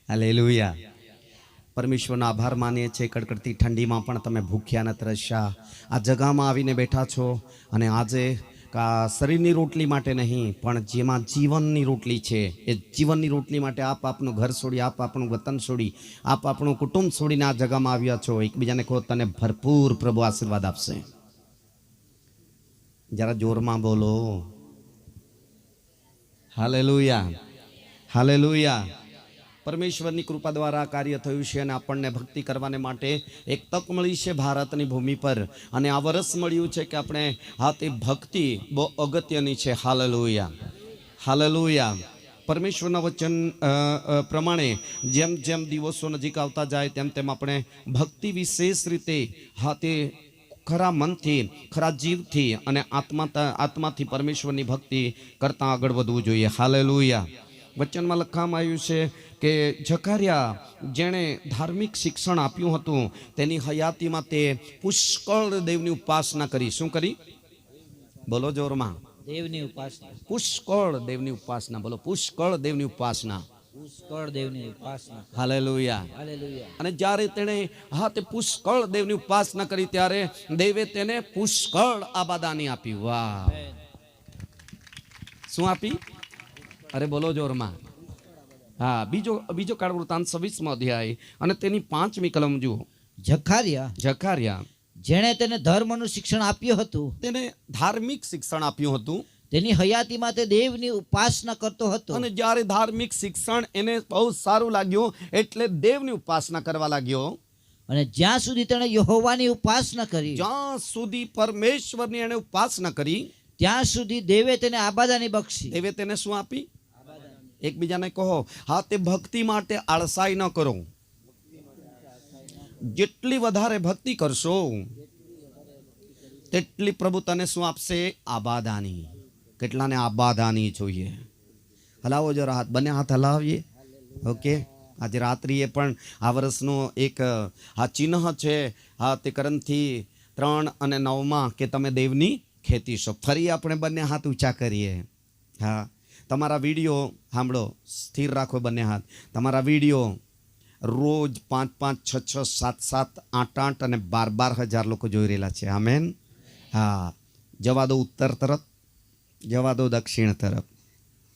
Hallelujah. પરમેશ્વરનો આભાર માનીએ છીએ. કડકડતી ઠંડીમાં પણ તમે ભૂખ્યા ન તરસ્યા આ જગામાં આવીને બેઠા છો. અને આજે શરીરની રોટલી માટે નહીં, પણ જેમાં જીવનની રોટલી છે એ જીવનની રોટલી માટે આપ આપનું ઘર છોડી, આપ આપણું વતન છોડી, આપ આપણું કુટુંબ છોડીને આ જગામાં આવ્યા છો. એકબીજાને કહો, તને ભરપૂર પ્રભુ આશીર્વાદ આપશે. જરા જોરમાં બોલો. Hallelujah, hallelujah. પરમેશ્વરની કૃપા દ્વારા આ કાર્ય થયું છે અને આપણને ભક્તિ કરવાને માટે એક તક મળી છે ભારતની ભૂમિ પર. અને આ વર્ષ મળ્યું છે કે આપણે તે ભક્તિ બહુ અગત્યની છે. Hallelujah, hallelujah. પરમેશ્વરના વચન પ્રમાણે જેમ જેમ દિવસો નજીક આવતા જાય તેમ તેમ આપણે ભક્તિ વિશેષ રીતે તે ખરા મનથી, ખરા જીવથી અને આત્માથી પરમેશ્વરની ભક્તિ કરતાં આગળ વધવું જોઈએ. હાલેલુયા. વચનમાં લખવામાં આવ્યું છે કે જકાર્યા જેણે ધાર્મિક શિક્ષણ આપ્યું હતું તેની હયાતીમાં તે પુષ્કળ દેવની ઉપાસના કરી. શું કરી? બોલો જોરમાં. દેવની ઉપાસના. પુષ્કળ દેવની ઉપાસના. બોલો, પુષ્કળ દેવની ઉપાસના. પુષ્કળ દેવની ઉપાસના. Hallelujah, hallelujah. અને જ્યારે તેણે તે પુષ્કળ દેવની ઉપાસના કરી ત્યારે દેવે તેને પુષ્કળ આબાદાની આપી. વાહ! શું આપી? અરે બોલો જોરમાં. હા, બીજો કાળ વૃત્તાંત 26મો અધ્યાય અને તેની 5મી કલમ જુઓ. જકાર્યા જેણે તેને ધર્મનું શિક્ષણ આપ્યું હતું, તેને ધાર્મિક શિક્ષણ આપ્યું હતું, તેની હયાતીમાં તે દેવની ઉપાસના કરતો હતો. અને જ્યારે ધાર્મિક શિક્ષણ એને બહુ સારું લાગ્યું એટલે દેવની ઉપાસના કરવા લાગ્યો. અને જ્યાં સુધી તેણે યહોવાની ઉપાસના કરી, જ્યાં સુધી પરમેશ્વરની એને ઉપાસના કરી, ત્યાં સુધી દેવે તેને આબાદાની બક્ષી. દેવે તેને શું આપી? એકબીજાને કહો, તે ભક્તિ માટે આળસાઈ ન કરો. જેટલી વધારે ભક્તિ કરશો તેટલી પ્રભુ તને શું આપશે? આબાદાની. કેટલાને આબાદાની જોઈએ? હલાવો જરા હાથ, બંને હાથ હલાવીએ. ઓકે. આજે રાત્રિએ પણ આ વર્ષનું એક ચિહ્ન છે. તે કરંથી 3 અને 9 કે તમે દેવની ખેતી છો. ફરી આપણે બંને હાથ ઊંચા કરીએ. હા, તમારા વિડીયો સાંભળો, સ્થિર રાખો બંને હાથ. તમારા વિડીયો રોજ 5-5, 6-6, 7-7, 8-8 અને 12-12 હજાર લોકો જોઈ રહેલા છે. આમેન. હા, જવા દો ઉત્તર તરફ, જવા દો દક્ષિણ તરફ.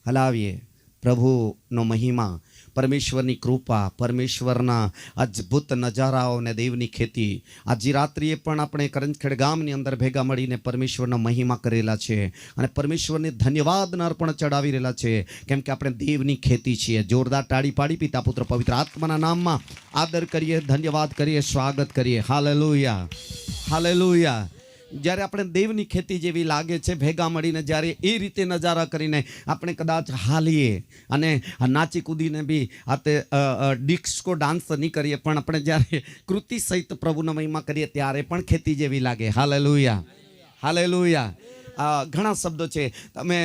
હલાવીએ. પ્રભુનો મહિમા, પરમેશ્વરની કૃપા, પરમેશ્વરના અદ્ભુત નજારાઓ અને દેવની ખેતી. આજે રાત્રિએ પણ આપણે કરંજખેડ ગામની અંદર ભેગા મળીને પરમેશ્વરનો મહિમા કરેલા છે અને પરમેશ્વરને ધન્યવાદના અર્પણ ચડાવી રહેલા છે, કેમ કે આપણે દેવની ખેતી છીએ. જોરદાર તાળી પાડી પિતા પુત્ર પવિત્ર આત્માના નામમાં આદર કરીએ, ધન્યવાદ કરીએ, સ્વાગત કરીએ. Hallelujah, hallelujah. જ્યારે આપણે દેવની ખેતી જેવી લાગે છે, ભેગા મળીને જ્યારે એ રીતે નજારા કરીને આપણે કદાચ હાલીએ અને નાચી કૂદીને બી તે ડિસ્કો ડાન્સ નહીં કરીએ, પણ આપણે જ્યારે કૃતિ સહિત પ્રભુનો મહિમા કરીએ ત્યારે પણ ખેતી જેવી લાગે. Hallelujah, hallelujah. ઘણા શબ્દો છે. તમે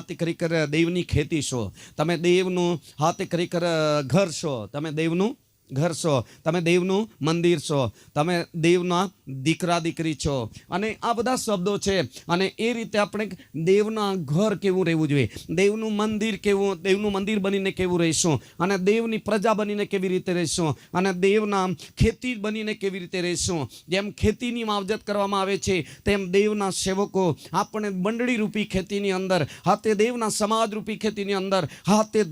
તે ખરેખર દેવની ખેતી છો, તમે દેવનું તે ખરેખર ઘર છો, તમે દેવનું ઘર છો, તમે દેવનું મંદિર છો, તમે દેવના દીકરા દીકરી છો. અને આ બધા શબ્દો છે. અને એ રીતે આપણે દેવના ઘર કેવું રહેવું જોઈએ, દેવનું મંદિર કેવું, દેવનું મંદિર બનીને કેવું રહીશું, અને દેવની પ્રજા બનીને કેવી રીતે રહીશું, અને દેવના ખેતી બનીને કેવી રીતે રહીશું. જેમ ખેતીની માવજત કરવામાં આવે છે તેમ દેવના સેવકો આપણે મંડળી રૂપી ખેતીની અંદર, તે દેવના સમાજ રૂપી ખેતીની અંદર તે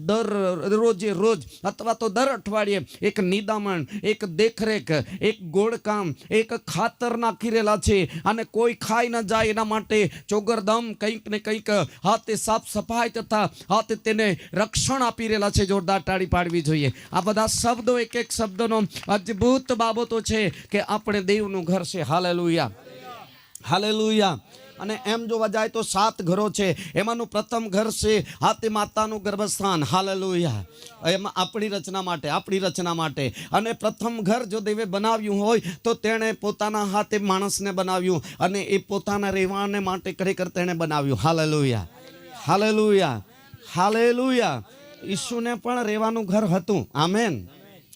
રોજે રોજ અથવા તો દર અઠવાડિયે એક નિદામણ, એક દેખરેખ, એક ગોળકામ, એક ખાતર નાખી રહેલા છે. અને કોઈ ખાઈ ન જાય એના માટે ચોગરદમ કંઈક ને કંઈક તે સાફ સફાઈ તથા તે તેને રક્ષણ આપી રહેલા છે. જોરદાર તાળી પાડવી જોઈએ. આ બધા શબ્દો, એક એક શબ્દનો અદ્ભુત બાબતો છે કે આપણે દેવનું ઘર છે. Hallelujah, hallelujah. અને એમ જોવા જાય તો 7 ઘરો છે. એમાંનું પ્રથમ ઘર છે તે માતાનું ગર્ભસ્થાન. હાલેલુયા. એમાં આપણી રચના માટે અને પ્રથમ ઘર જો દેવે બનાવ્યું હોય તો તેણે પોતાના હાથે માણસને બનાવ્યું અને એ પોતાના રહેવાને માટે ખરેખર તેણે બનાવ્યું. Hallelujah, hallelujah, hallelujah. ઈસુને પણ રહેવાનું ઘર હતું. Amen,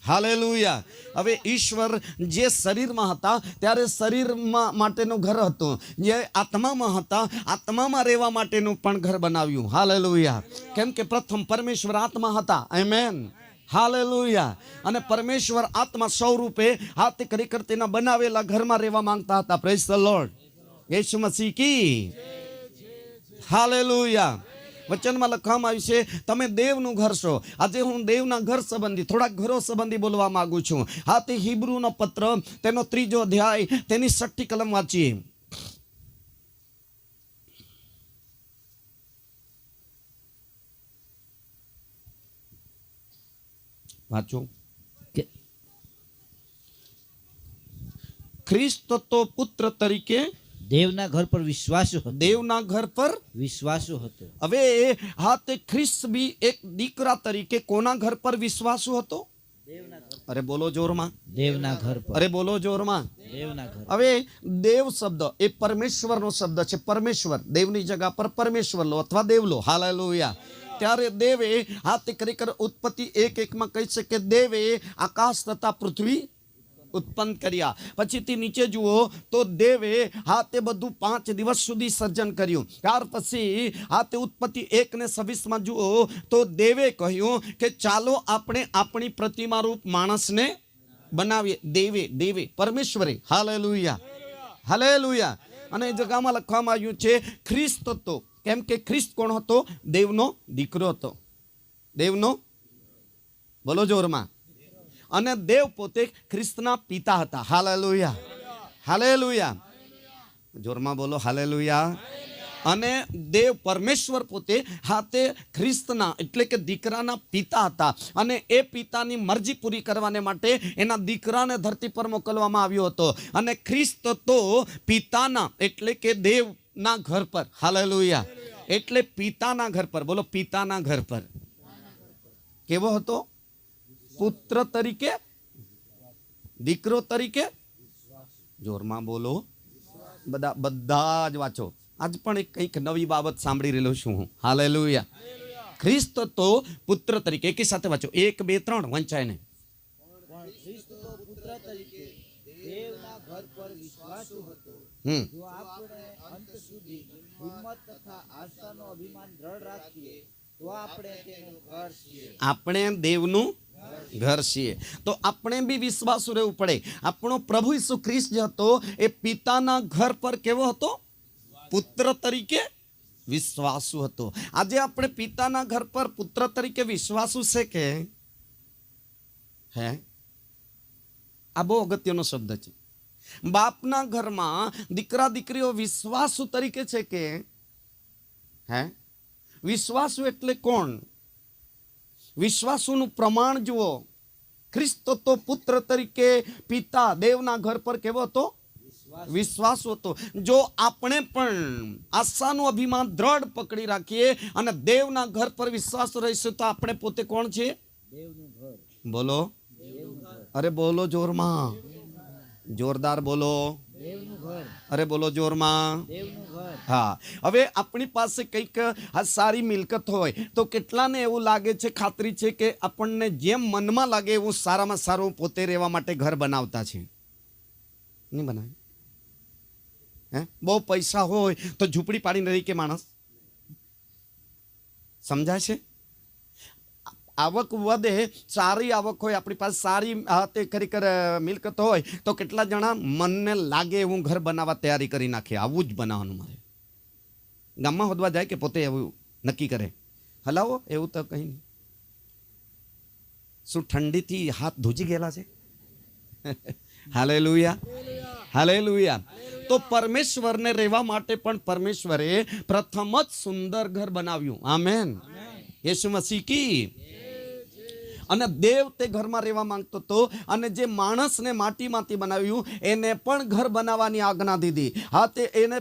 hallelujah. હવે ઈશ્વર જે શરીરમાં હતા ત્યારે શરીરમાં માટેનું ઘર હતું, જે આત્મામાં હતા આત્મામાં રહેવા માટેનું પણ ઘર બનાવ્યું. હાલેલુયા. કેમ કે પ્રથમ પરમેશ્વર આત્મા હતા. Amen, hallelujah. અને પરમેશ્વર આત્મા સ્વરૂપે હાથે ખરેખર તેના બનાવેલા ઘરમાં રહેવા માંગતા હતા. Praise the lord. Yeshu Masih કી હાલેલુયા. વચનમાં લખવામાં આવ્યું છે તમે દેવનું ઘર છો. આજે હું દેવના ઘર સંબંધી થોડાક ઘરો સંબંધી બોલવા માંગુ છું. હા, તે હિબ્રુનો પત્ર તેનો 3 અધ્યાય તેની 6 કલમ વાંચીએ. વાંચો. ખ્રિસ્ત તો પુત્ર તરીકે દેવના ઘર પર વિશ્વાસુ હતો. દેવના ઘર પર વિશ્વાસુ હતો. હવે હા, તે ખ્રિસ્ત બી એક દીકરા તરીકે કોના ઘર પર વિશ્વાસુ હતો? અરે બોલો જોરમાં. દેવના ઘર પર. અરે બોલો જોરમાં. દેવના ઘર. હવે દેવ શબ્દ એ પરમેશ્વરનો શબ્દ છે. પરમેશ્વર, દેવની જગ્યા પર પરમેશ્વર લો અથવા દેવ લો. હાલેલુયા. ત્યારે દેવે હા, તે ખરેખર ઉત્પત્તિ 1:1 કહી છે કે દેવે આકાશ તથા પૃથ્વી ઉત્પન્ન કર્યા. પછીથી નીચે જુઓ તો દેવે હા, તે બધું 5 દિવસ સુધી સર્જન કર્યું. ત્યાર પછી હા, તે ઉત્પત્તિ 1:26 જુઓ તો દેવે કહ્યું કે ચાલો આપણે આપણી પ્રતિમા રૂપ માણસને બનાવીએ. દેવે પરમેશ્વરે. હાલેલુયા. હાલેલુયા. અને એ જગામાં લખવામાં આવ્યું છે ખ્રિસ્ત હતો. કેમ કે ખ્રિસ્ત કોણ હતો? દેવનો દીકરો હતો. દેવનો, બોલો જોરમાં. અને દેવ પોતે ખ્રિસ્તના પિતા હતા. હાલેલુયા. હાલેલુયા. જોરમાં બોલો હાલેલુયા. અને દેવ પરમેશ્વર પોતે હાથે ખ્રિસ્તના એટલે કે દીકરાના પિતા હતા. અને એ પિતાની મરજી પૂરી કરવાને માટે એના દીકરાને ધરતી પર મોકલવામાં આવ્યો હતો. અને ખ્રિસ્ત તો પિતાના એટલે કે દેવના ઘર પર. હાલેલુયા. એટલે પિતાના ઘર પર. બોલો પિતાના ઘર પર. કેવો હતો? પુત્ર તરીકે, દીકરો તરીકે. જોરમાં બોલો. બધા જ વાંચો. આજ પણ એક કંઈક નવી બાબત સાંભળી રહેલો છું હું. હાલેલુયા. ખ્રિસ્ત તો પુત્ર તરીકે. એકી સાથે વાંચો. 1, 2, 3 વંચાય ને. ખ્રિસ્ત તો પુત્ર તરીકે દેવના ઘર પર વિશ્વાસુ હતો. જો આપણે અંત સુધી હિંમત તથા આશાનો અભિમાન દ્રઢ રાખીએ તો આપણે તેનું ઘર છીએ. આપણે દેવનું ઘર છીએ. તો આપણે બી વિશ્વાસુ રહેવું પડે. આપણો પ્રભુ ઈસુ ખ્રિસ્ત જે હતો એ પિતાના ઘર પર કેવો હતો? પુત્ર તરીકે વિશ્વાસુ હતો. આજે આપણે પિતાના ઘર પર પુત્ર તરીકે વિશ્વાસુ છે કે હે? આ બહુ અગત્યનો શબ્દ છે. બાપના ઘરમાં દીકરા દીકરીઓ વિશ્વાસુ તરીકે છે કે હે? વિશ્વાસુ એટલે કોણ? વિશ્વાસુનું પ્રમાણ જુઓ. ખ્રિસ્ત તો પુત્ર તરીકે પિતા દેવના ઘર પર કેવો હતો? વિશ્વાસુ હતો. જો આપણે પણ આશાનું અભિમાન દ્રઢ પકડી રાખીએ અને દેવના ઘર પર વિશ્વાસ રહીશું તો આપણે પોતે કોણ છે? દેવનું ઘર. બોલો. અરે બોલો જોરમાં. જોરદાર બોલો. દેવનું ઘર. અરે બોલો જોરમાં. દેવનું ઘર. હા, હવે આપણી પાસે કંઈક સારી મિલકત હોય તો કેટલાને એવું લાગે છે, ખાતરી છે કે આપણને જેમ મનમાં લાગે એવું સારામાં સારું પોતે રહેવા માટે ઘર બનાવતા છે. નહીં બનાવે? હે? બહુ પૈસા હોય તો ઝૂંપડી પાડીને રહી કે માણસ? સમજાય છે? આવક વધે, સારી આવક હોય આપણી પાસે, સારી તે ખરેખર મિલકત હોય તો કેટલા જણા મનને લાગે એવું ઘર બનાવવા તૈયારી કરી નાખે. આવું જ બનાવવાનું મારે. ગામમાં હોદવા જાય કે પોતે એવું નક્કી કરે હલાવો એવું તો કંઈ નહીં. શું ઠંડીથી હાથ ધ્રુજી ગયેલા છે? હાલેલુયા. હાલેલુયા. તો પરમેશ્વરને રહેવા માટે પણ પરમેશ્વરે પ્રથમ જ સુંદર ઘર બનાવ્યું. આમેન. યેસુ મસીહ કી. અને દેવ તે ઘરમાં રહેવા માંગતો હતો. અને જે માણસને માટીમાંથી બનાવ્યું એને પણ ઘર બનાવવાની આજ્ઞા દીધી. હા, તે એને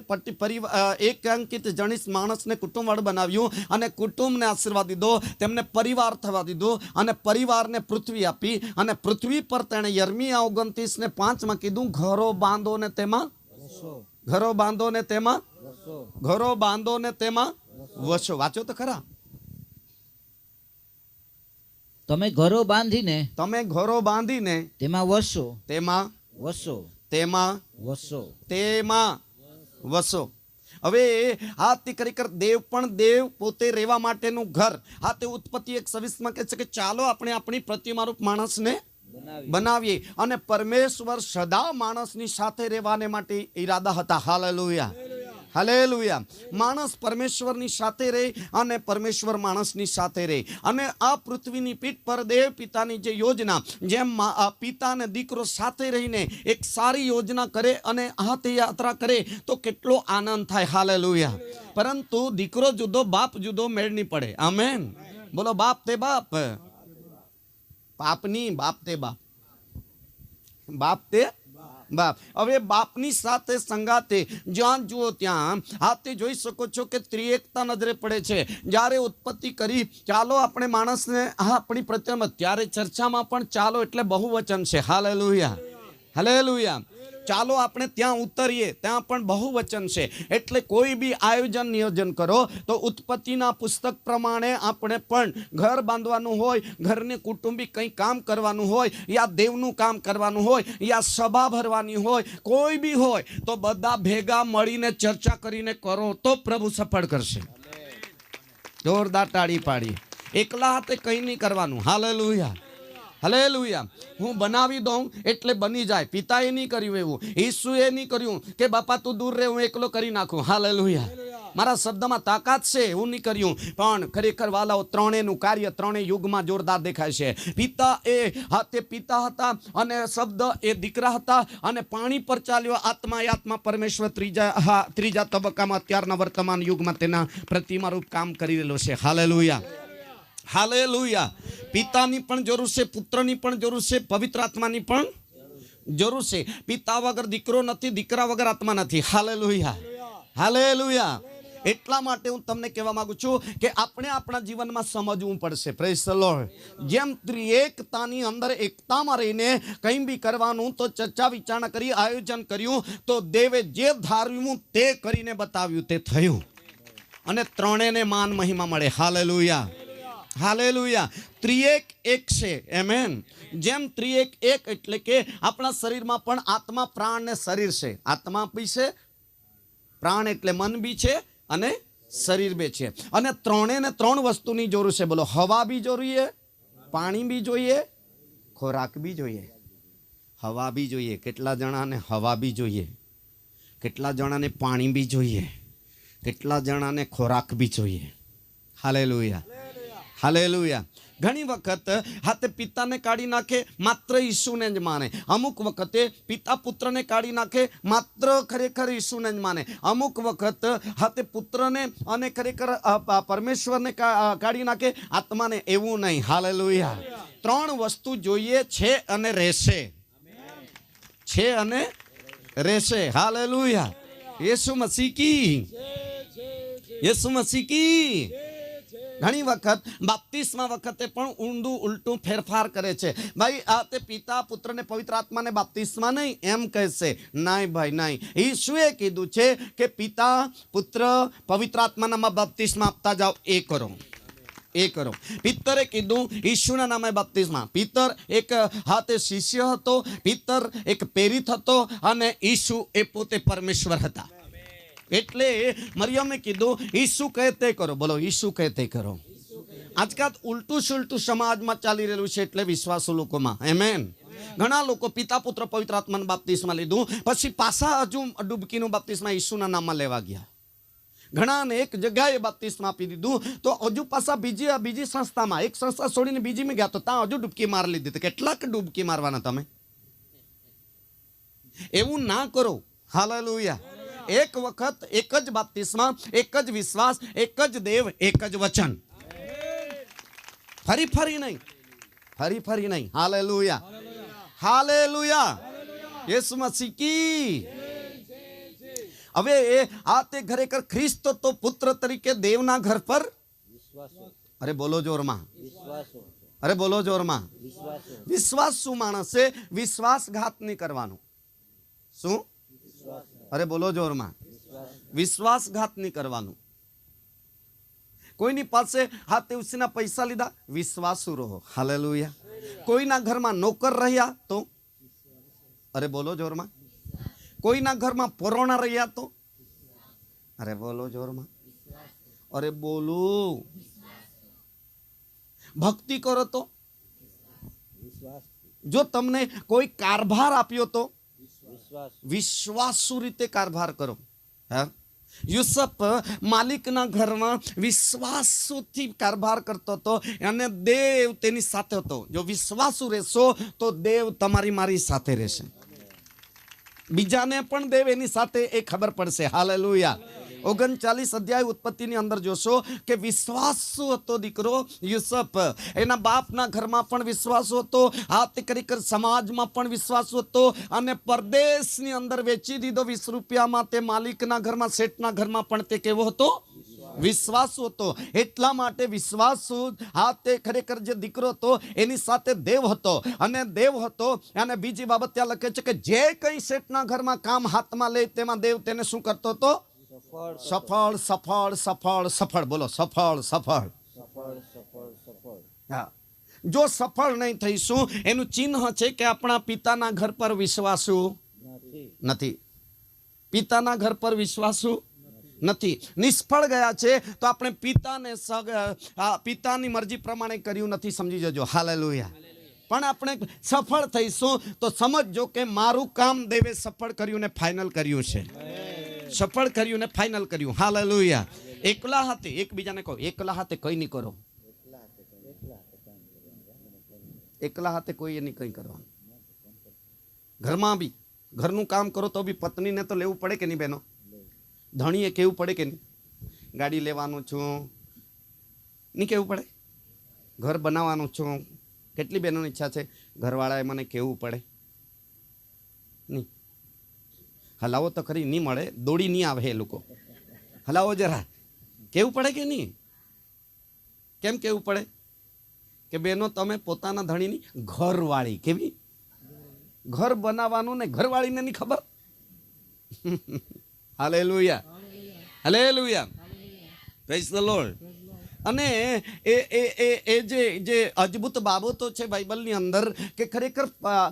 એકાંકિત જણીસ માણસને કુટુંબવાળું બનાવ્યું અને કુટુંબને આશીર્વાદ દીધો, તેમને પરિવાર થવા દીધો અને પરિવારને પૃથ્વી આપી. અને પૃથ્વી પર તેણે યર્મિયા 29:5 કીધું ઘરો બાંધો ને તેમાં ઘરો બાંધો ને તેમાં ઘરો બાંધો ને તેમાં વસો. વાંચો તો ખરા. તમે ઘરો બાંધીને તેમાં વસો. તેમાં વસો. હવે આ તે ખરેખર દેવ પણ દેવ પોતે રહેવા માટેનું ઘર. આ તે ઉત્પત્તિ 1:26 કહે છે કે ચાલો આપણે આપણી પ્રતિમારૂપ માણસને બનાવીએ. અને પરમેશ્વર સદા માણસની સાથે રહેવાને માટે ઈરાદા હતા. Hallelujah, hallelujah. માણસ પરમેશ્વરની સાથે રહે અને પરમેશ્વર માણસની સાથે રહે. અને આ પૃથ્વીની પીઠ પર દેવ પિતાની જે યોજના, જેમ પિતા અને દીકરો સાથે રહીને એક સારી યોજના કરે અને હાથ યાત્રા કરે તો કેટલો આનંદ થાય. હાલેલુયા. પરંતુ દીકરો જુદો બાપ જુદો મેળ નહીં પડે. આમેન. બોલો બાપ તે બાપ, બાપની બાપ તે બાપ, બાપ તે બાપ. હવે બાપની સાથે સંગાતે જ્યાં જુઓ ત્યાં હાથે જોઈ શકો છો કે ત્રિએકતા નજરે પડે છે. જ્યારે ઉત્પત્તિ કરી ચાલો આપણે માણસને આપણી પ્રતિમા, ત્યારે ચર્ચામાં પણ ચાલો એટલે બહુવચન છે. Hallelujah, hallelujah. ચાલો આપણે ત્યાં ઉતરીએ, ત્યાં પણ બહુવચન છે. એટલે કોઈ બી આયોજન નિયોજન કરો તો ઉત્પત્તિના પુસ્તક પ્રમાણે આપણે પણ ઘર બાંધવાનું હોય, ઘરને કુટુંબિક કંઈ કામ કરવાનું હોય, યા દેવનું કામ કરવાનું હોય, યા સભા ભરવાની હોય, કોઈ બી હોય તો બધા ભેગા મળીને ચર્ચા કરીને કરો તો પ્રભુ સફળ કરશે. જોરદાર તાળી પાડી. એકલા હાથે કંઈ નહીં કરવાનું. Hallelujah, hallelujah. હું બનાવી દઉં એટલે બની જાય. પિતાએ નહીં કર્યું એવું, ઈસુએ નહીં કર્યું કે બાપા તું દૂર રહે હું એકલો કરી નાખું. હાલેલુયા. મારા શબ્દમાં તાકાત છે એવું નહીં કર્યું. પણ ખરેખર વાલાઓ, ત્રણેયનું કાર્ય ત્રણેય યુગમાં જોરદાર દેખાય છે. પિતા એ હાથે પિતા હતા અને શબ્દ એ દીકરા હતા અને પાણી પર ચાલ્યો આત્મા એ આત્મા પરમેશ્વર ત્રીજા તબક્કામાં અત્યારના વર્તમાન યુગમાં તેના પ્રતિમારૂપ કામ કરી રહેલો છે. Hallelujah, hallelujah. પિતાની પણ જરૂર છે, પુત્રની પણ જરૂર છે, પવિત્ર આત્માની પણ જરૂર છે. પિતા વગર દીકરો નથી, દીકરા વગર આત્મા નથી. Hallelujah, hallelujah. એટલા માટે હું તમને કહેવા માંગુ છું કે આપણે આપણા જીવનમાં સમજવું પડશે. Praise the lord. જેમ ત્રિએકતાની અંદર એકતામાં રહીને કંઈ બી કરવાનું તો ચર્ચા વિચારણા કરી, આયોજન કર્યું તો દેવે જે ધાર્યું તે કરીને બતાવ્યું, તે થયું. અને ત્રણેયને માન મહિમા મળે. Hallelujah, hallelujah. ત્રિએક એક છે. આમેન. જેમ ત્રિએક એક એટલે કે આપણા શરીરમાં પણ આત્મા, પ્રાણ ને શરીર છે. આત્મા બી છે, પ્રાણ એટલે મન બી છે અને શરીર બી છે. અને ત્રણેયને ત્રણ વસ્તુની જરૂર છે. બોલો, હવા બી જોઈએ, પાણી બી જોઈએ, ખોરાક બી જોઈએ. હવા બી જોઈએ. કેટલા જણાને હવા બી જોઈએ, કેટલા જણાને પાણી બી જોઈએ, કેટલા જણાને ખોરાક બી જોઈએ. Hallelujah, hallelujah. ઘણી વખત હાથે પિતાને કાઢી નાખે, માત્ર ઈસુને જ માને. અમુક વખતે પિતા પુત્રને કાઢી નાખે, માત્ર ખરેખર ઈસુને જ માને. અમુક વખત હાથે પુત્રને અને ખરેખર પરમેશ્વરને કાઢી નાખે, આત્માને. એવું નહીં. હાલેલુયા. ત્રણ વસ્તુ જોઈએ છે અને રહેશે, છે અને રહેશે. હાલેલુયા. યેસુ મસીહ કી, યેસુ મસીહ કી. ઘણી વખત બાપ્તિસ્મા વખતે પણ ઊંધું ઉલટું ફેરફાર કરે છે. ભાઈ આ તે પિતા પુત્ર ને પવિત્ર આત્માને બાપ્તિસ્મા નહીં એમ કહેશે. નહીં ભાઈ નહીં. ઈસુએ કીધું છે કે પિતા પુત્ર પવિત્ર આત્માના બાપ્તિસ્મા આપતા જાઓ, એ કરો, એ કરો. પિતરે કીધું ઈસુના નામે બાપ્તિસ્મા. પિતર એક હાથે શિષ્ય હતો, પિતર એક પ્રેરિત હતો અને ઈસુ એ પોતે પરમેશ્વર હતા. એટલે મરિયમે કીધું ઈસુ કહે તે કરો. બોલો, ઈસુ કહે તે કરો. આજકાલ ઉલટું સુલટું સમાજમાં ચાલી રહેલું છે. એટલે વિશ્વાસુ લોકોમાં. આમેન. ઘણા લોકો પિતા પુત્ર પવિત્ર આત્માનું બાપ્તિસ્મા લીધું, પછી પાછા હજુ ડૂબકીનું બાપ્તિસ્મા ઈસુના નામમાં લેવા ગયા. ઘણાને એક જગ્યાએ બાપ્તિસ્મા આપી દીધું તો હજુ પાછા બીજી સંસ્થામાં, એક સંસ્થા છોડીને બીજીમાં ગયા તો ત્યાં હજુ ડૂબકી મારી લીધી. તો કેટલાક ડૂબકી મારવાના તમે? એવું ના કરો. હાલેલુયા. એક વખત એક જ બાપ્તિસ્મા, એક જ વિશ્વાસ, એક જ દેવ, એક જ વચન. ફરી ફરી નહીં, ફરી ફરી નહીં. Hallelujah, hallelujah. યેસુ મસીહ કી. હવે આ તે ખરેખર ખ્રિસ્ત તો પુત્ર તરીકે દેવના ઘર પર, અરે બોલો જોરમાં, અરે બોલો જોરમાં. વિશ્વાસ શું માણસ છે? વિશ્વાસઘાત નહીં કરવાનું. શું? અરે બોલો જોરમાં. વિશ્વાસઘાત નહીં કરવાનું. કોઈની પાસે હાથે ઉસીના પૈસા લીધા, વિશ્વાસુ રહો. હાલેલુયા. કોઈના ઘરમાં નોકર રહ્યા તો, અરે બોલો જોરમાં. કોઈના ઘરમાં પરોણા રહ્યા તો, અરે બોલો જોરમાં, અરે બોલો. ભક્તિ કરો તો, વિશ્વાસ જો તમને કોઈ કારભાર આપ્યો તો વિશ્વાસ વિશ્વાસુ રીતે કારભાર કરો. હા, યુસુફ માલિકના ઘરમાં વિશ્વાસુથી કારભાર કરતો હતો અને દેવ તેની સાથે હતો. જો વિશ્વાસુ રહેશો તો દેવ તમારી મારી સાથે રહેશે. બીજાને પણ દેવ એની સાથે એ ખબર પડશે. હાલેલુયા. 39 અધ્યાય ઉત્પત્તિની અંદર જોશો કે વિશ્વાસુ હતો દીકરો યુસુફ. એના બાપના ઘરમાં પણ વિશ્વાસુ હતો, હાથ કરી સમાજમાં પણ વિશ્વાસુ હતો, અને પરદેશની અંદર વેચી દીધો 20 રૂપિયામાં. તે માલિકના ઘરમાં, શેઠના ઘરમાં પણ તે કેવો હતો? વિશ્વાસુ હતો. એટલા માટે વિશ્વાસુ, હા, તે ખરેખર જે દીકરો હતો એની સાથે દેવ હતો. અને દેવ હતો. અને બીજી બાબત ત્યાં લખે છે કે જે કંઈ શેઠના ઘરમાં કામ હાથમાં લે તેમાં દેવ તેને શું કરતો હતો? સફળ સફળ સફળ સફળ. બોલો, સફળ સફળ સફળ. હા. જો સફળ નહીં થઈશું એનું ચિહ્ન છે કે આપણા પિતાના ઘર પર વિશ્વાસુ નથી. પિતાના ઘર પર વિશ્વાસુ નથી, નિષ્ફળ ગયા છે તો આપણે પિતાની મરજી પ્રમાણે કર્યું નથી, સમજી જજો. હાલેલુયા. પણ આપણે સફળ થઈશું તો સમજજો કે મારું કામ દેવે સફળ કર્યું ને ફાઇનલ કર્યું છે. સફળ કર્યું ને ફાઇનલ કર્યું. હાલેલુયા. એકલા હાથે, એકબીજાને કહો, એકલા હાથે કઈ નહીં કરો. એકલા હાથે કોઈ નહીં કઈ કરવાનું. ઘરમાં બી ઘરનું કામ કરો તો બી પત્નીને તો લેવું પડે કે નહીં બહેનો? ધણીએ કેવું પડે કે નહીં? ગાડી લેવાનું છું નહીં કેવું પડે? ઘર બનાવવાનું છું. કેટલી બહેનોની ઈચ્છા છે ઘરવાળાએ મને કહેવું પડે? નહીં. હલાવો તો ખરી, નહીં મળે, દોડી નહીં આવે એ લોકો. હલાવો જરા. કેવું પડે કે નહીં? કેમ કેવું પડે? કે બહેનો તમે પોતાના ધણીની ઘરવાળી, કેવી ઘર બનાવવાનું ને ઘરવાળીને નહીં ખબર? Hallelujah. Hallelujah. Praise the lord. અને એ જે અદ્ભુત બાબતો છે બાઇબલની અંદર કે ખરેખર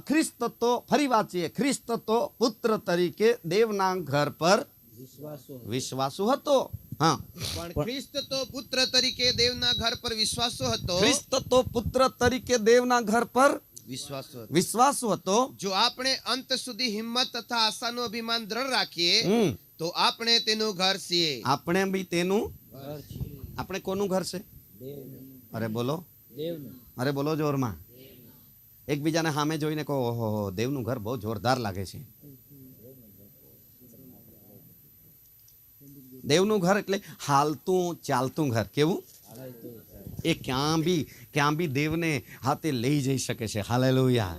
ખ્રિસ્ત તો, ફરી વાંચીએ, ખ્રિસ્ત તો પુત્ર તરીકે દેવના ઘર પર વિશ્વાસુ હતો. હા, પણ ખ્રિસ્ત તો પુત્ર તરીકે દેવના ઘર પર વિશ્વાસુ હતો. ખ્રિસ્ત તો પુત્ર તરીકે દેવના ઘર પર વિશ્વાસુ હતો. જો આપણે અંત સુધી હિંમત તથા આશાનું અભિમાન દ્રઢ રાખીએ તો આપણે તેનું ઘર છીએ. આપણે બી તેનું. આપણે કોનું ઘર છે? અરે બોલો, અરે બોલો જોરમાં. એકબીજાને સામે જોઈને કહો, ઓહો, દેવનું ઘર બહુ જોરદાર લાગે છે. દેવનું ઘર એટલે હાલતું ચાલતું ઘર. કેવું? એ ક્યાં બી દેવને હાથે લઈ જઈ શકે છે. હાલેલુયા.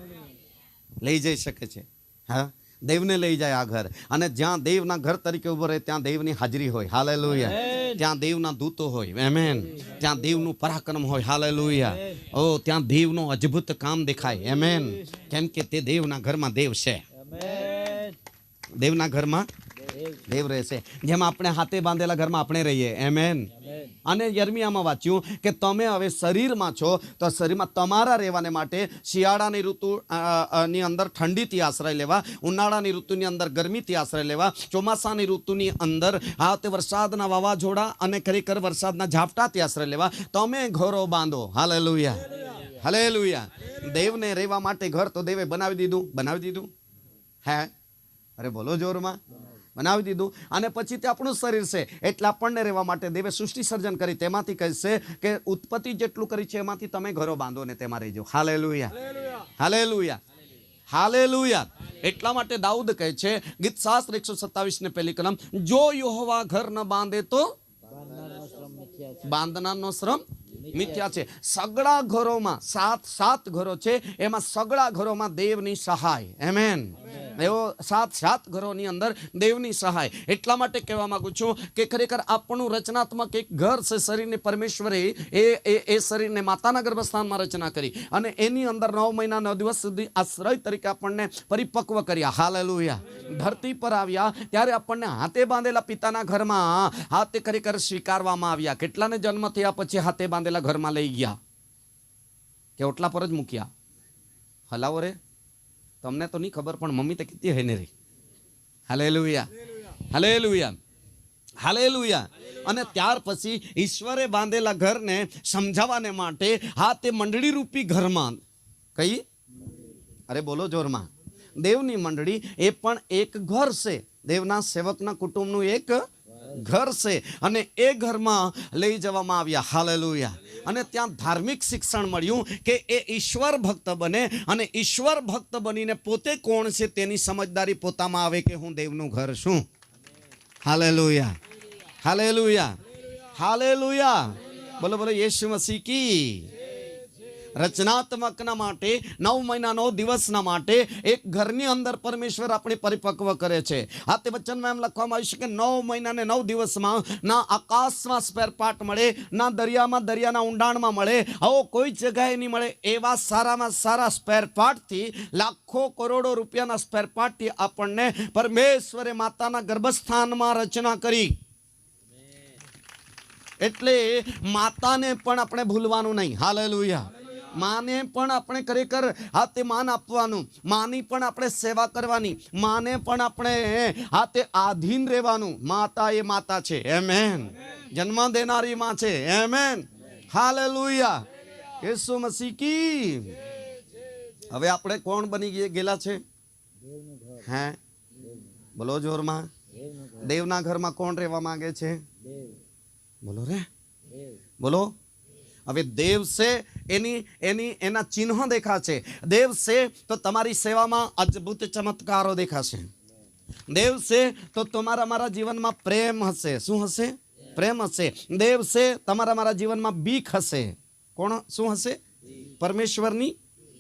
લઈ જઈ શકે છે. હા, દેવને લઈ જાય આ ઘર. અને જ્યાં દેવના ઘર તરીકે ઉભો રહે ત્યાં દેવની હાજરી હોય. હાલેલુયા. ત્યાં દેવના દૂતો હોય. આમેન. ત્યાં દેવનું પરાક્રમ હોય. હાલેલુયા. ઓ, ત્યાં દેવનો અદ્ભુત કામ દેખાય. આમેન. કેમ કે તે દેવના ઘરમાં દેવ છે. દેવના ઘરમાં દેવ રહેશે. જેમ આપણે હાથે બાંધેલા ઘરમાં આપણે રહીએ. આમેન. અને યર્મિયામાં વાંચ્યું કે તમે હવે શરીરમાં છો તો શરીરમાં તમારા રહેવાને માટે શિયાળાની ઋતુ ની અંદર ઠંડીથી આશ્રય લેવા, ઉનાળાની ઋતુની અંદર ગરમીથી આશ્રય લેવા, ચોમાસાની ઋતુની અંદર તે વરસાદના વાવાઝોડા અને ખરેખર વરસાદના ઝાપટાથી આશ્રય લેવા તમે ઘરો બાંધો. હાલેલુયા. હાલેલુયા. દેવને રહેવા માટે ઘર તો દેવે બનાવી દીધું. હે, અરે બોલો જોરમાં. બનાવી દીધું. અને પછી તે આપણું શરીર છે એટલે આપણને રહેવા માટે દેવે સૃષ્ટિ સર્જન કરી. તેમાંથી કહેશે કે ઉત્પત્તિ જેટલું કરી છે એમાંથી તમે ઘરો બાંધો ને તેમાં રહેજો. હાલેલુયા. હાલેલુયા. હાલેલુયા. એટલા માટે દાઉદ કહે છે ગીત શાસ્ત્ર 127 ને પહેલી કલમ, જો યહોવા ઘર ન બાંધે તો બાંધનારનો શ્રમ મિથ્યા છે. સગળા ઘરોમાં, સાત ઘરો છે, એમાં સગળા ઘરોમાં દેવની સહાય. આમેન. એવો સાત ઘરોની અંદર દેવની સહાય. એટલા માટે કહેવા માંગુ છું કે ખરેખર આપણું રચનાત્મક એક ઘર છે. શરીરને પરમેશ્વરે એ શરીરને માતાના ગર્ભસ્થાનમાં રચના કરી અને એની અંદર 9 મહિના 9 દિવસ સુધી આશ્રય તરીકે આપણને પરિપક્વ કર્યા. હાલેલુયા. ધરતી પર આવ્યા ત્યારે આપણને હાથે બાંધેલા પિતાના ઘરમાં હાથે ખરેખર સ્વીકારવામાં આવ્યા. કેટલાને જન્મ થયા પછી હાથે બાંધેલા ઘરમાં લઈ ગયા કે ઓટલા પર જ મૂક્યા? હલાવો રે, તમને તો નહીં ખબર પણ મમ્મી તો કીધી હે ને રે. હાલેલુયા. હાલેલુયા. હાલેલુયા. અને ત્યાર પછી ઈશ્વરે બાંધેલા ઘરને સમજાવવાને માટે તે મંડળી રૂપી ઘરમાં કઈ, અરે બોલો જોરમાં, દેવની મંડળી એ પણ એક ઘર છે, દેવના સેવકના કુટુંબનું એક ઘર છે. અને એ ઘરમાં લઈ જવામાં આવ્યા. હાલેલુયા. અને ત્યાં ધાર્મિક શિક્ષણ મળ્યું કે એ ઈશ્વર ભક્ત બને, અને ઈશ્વર ભક્ત બનીને પોતે કોણ છે તેની સમજદારી પોતામાં આવે કે હું દેવનું ઘર છું. Hallelujah, hallelujah, hallelujah. બોલો બોલો યેશુ મસીહ કી. રચનાત્મકના માટે 9 મહિના 9 દિવસના માટે એક ઘરની અંદર પરમેશ્વર આપણે પરિપક્વ કરે છે. તે વચનમાં એમ લખવામાં આવ્યું છે કે 9 મહિના ને 9 દિવસમાં ના આકાશમાં સ્પેર પાર્ટ મળે, ના દરિયાના ઊંડાણમાં મળે, આવો કોઈ જગ્યાએ નહીં મળે. એવા સારામાં સારા સ્પેર પાર્ટથી, લાખો કરોડો રૂપિયાના સ્પેર પાર્ટથી આપણને પરમેશ્વરે માતાના ગર્ભસ્થાનમાં રચના કરી. એટલે માતાને પણ આપણે ભૂલવાનું નહીં. હાલેલુયા. માને પણ આપણે ખરેખર તે માન આપવાનું, માની પણ આપણે સેવા કરવાની, માને પણ આપણે તે આધીન રહેવાનું. માતા એ માતા છે. આમેન. જન્મ દેનારી માં છે. આમેન. હાલેલુયા. યેસુ મસીહ કી. હવે આપણે કોણ બની ગયેલા છે? હે, બોલો જોરમાં. દેવના ઘરમાં કોણ રહેવા માંગે છે? બોલો રે, બોલો. હવે દેવ છે એના ચિહ્નો દેખાશે. દેવ છે તો તમારી સેવામાં અદ્ભુત ચમત્કારો દેખાશે. દેવ છે તો તમારા જીવનમાં પ્રેમ હશે. શું હશે? પ્રેમ હશે. દેવ છે તમારા જીવનમાં બીક હશે. કોણ? શું હશે? પરમેશ્વરની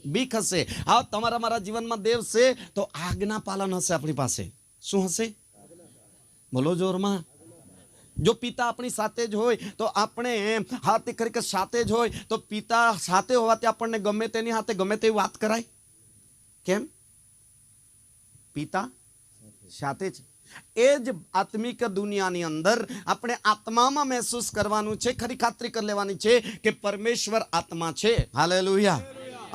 બીક હશે. તમારા જીવનમાં દેવ છે તો આજ્ઞા પાલન હશે. આપણી પાસે શું હશે? બોલો જોરમાં. જો પિતા આપણી સાથે જ હોય તો આપણે હાથે ખરેખર સાથે જ હોય તો પિતા સાથે હોવાથી આપણને ગમે તેની હાથે ગમે તેવી વાત કરાય. કેમ? પિતા સાથે જ. એ જ આત્મિક દુનિયાની અંદર આપણે આત્મામાં મહેસૂસ કરવાનું છે, ખરી ખાતરી કરી લેવાની છે કે પરમેશ્વર આત્મા છે. હાલેલુયા.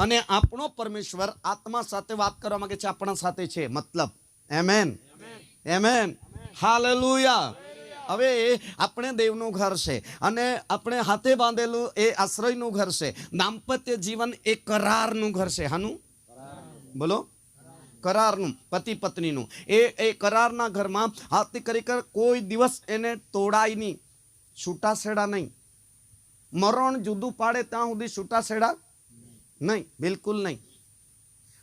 અને આપણો પરમેશ્વર આત્મા સાથે વાત કરવા માંગે છે, આપણા સાથે છે. મતલબ આમેન, આમેન, હાલેલુયા. હવે આપણે દેવનું ઘર છે અને આપણે હાથે બાંધેલું એ આશ્રયનું ઘર છે. દાંપત્ય જીવન એ કરારનું ઘર છે. હાનું? બોલો. કરારનું, પતિ પત્નીનું. એ કરારના ઘરમાં હાથે ખરેખર કોઈ દિવસ એને તોડાય નહીં, છૂટાછેડા નહીં. મરણ જુદું પાડે ત્યાં સુધી છૂટાછેડા નહીં, બિલકુલ નહીં.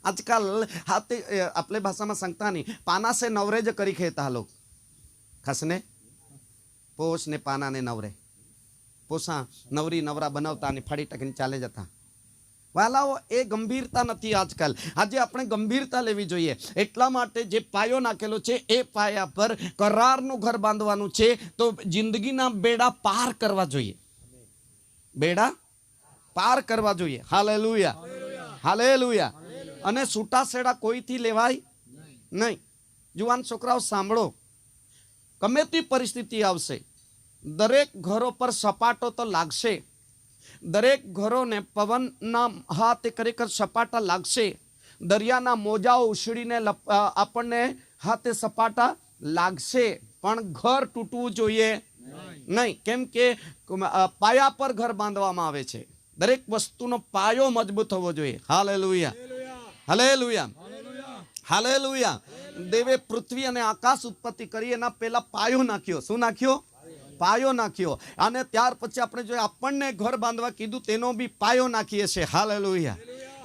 આજકાલ હાથે આપણે ભાષામાં સંગતા નહીં, પાના સે નવરે જ કરી ખેતા લોક. ખાસને પોષ ને પાના ને નવરે, પોસા નવરી નવરા બનાવતા અને ફાડી ટકીને ચાલે જતા. વાલાઓ, એ ગંભીરતા નથી આજકાલ. આજે આપણે ગંભીરતા લેવી જોઈએ. એટલા માટે જે પાયો નાખેલો છે એ પાયા પર કરારનું ઘર બાંધવાનું છે. તો જિંદગીના બેડા પાર કરવા જોઈએ. બેડા પાર કરવા જોઈએ. Hallelujah, hallelujah. અને છૂટાછેડા કોઈથી લેવાય નહીં. જુવાન છોકરાઓ સાંભળો, ગમે તે પરિસ્થિતિ આવશે, દરેક ઘરો પર સપાટો તો લાગશે. દરેક ઘરોને પવનના હાથે ખરેખર સપાટા લાગશે. દરિયાના મોજાઓ ઉછળીને આપણને હાથે સપાટા લાગશે, પણ ઘર તૂટવું જોઈએ નહીં. કેમ કે પાયા પર ઘર બાંધવામાં આવે છે. દરેક વસ્તુનો પાયો મજબૂત હોવો જોઈએ. Hallelujah, hallelujah, hallelujah. દેવે પૃથ્વી અને આકાશ ઉત્પત્તિ કરી, એના પહેલા પાયો નાખ્યો. શું નાખ્યો? પાયો નાખ્યો. અને ત્યાર પછી આપણે જો આપણને ઘર બાંધવા કીધું તેનો બી પાયો નાખીએ છીએ. હાલેલુયા.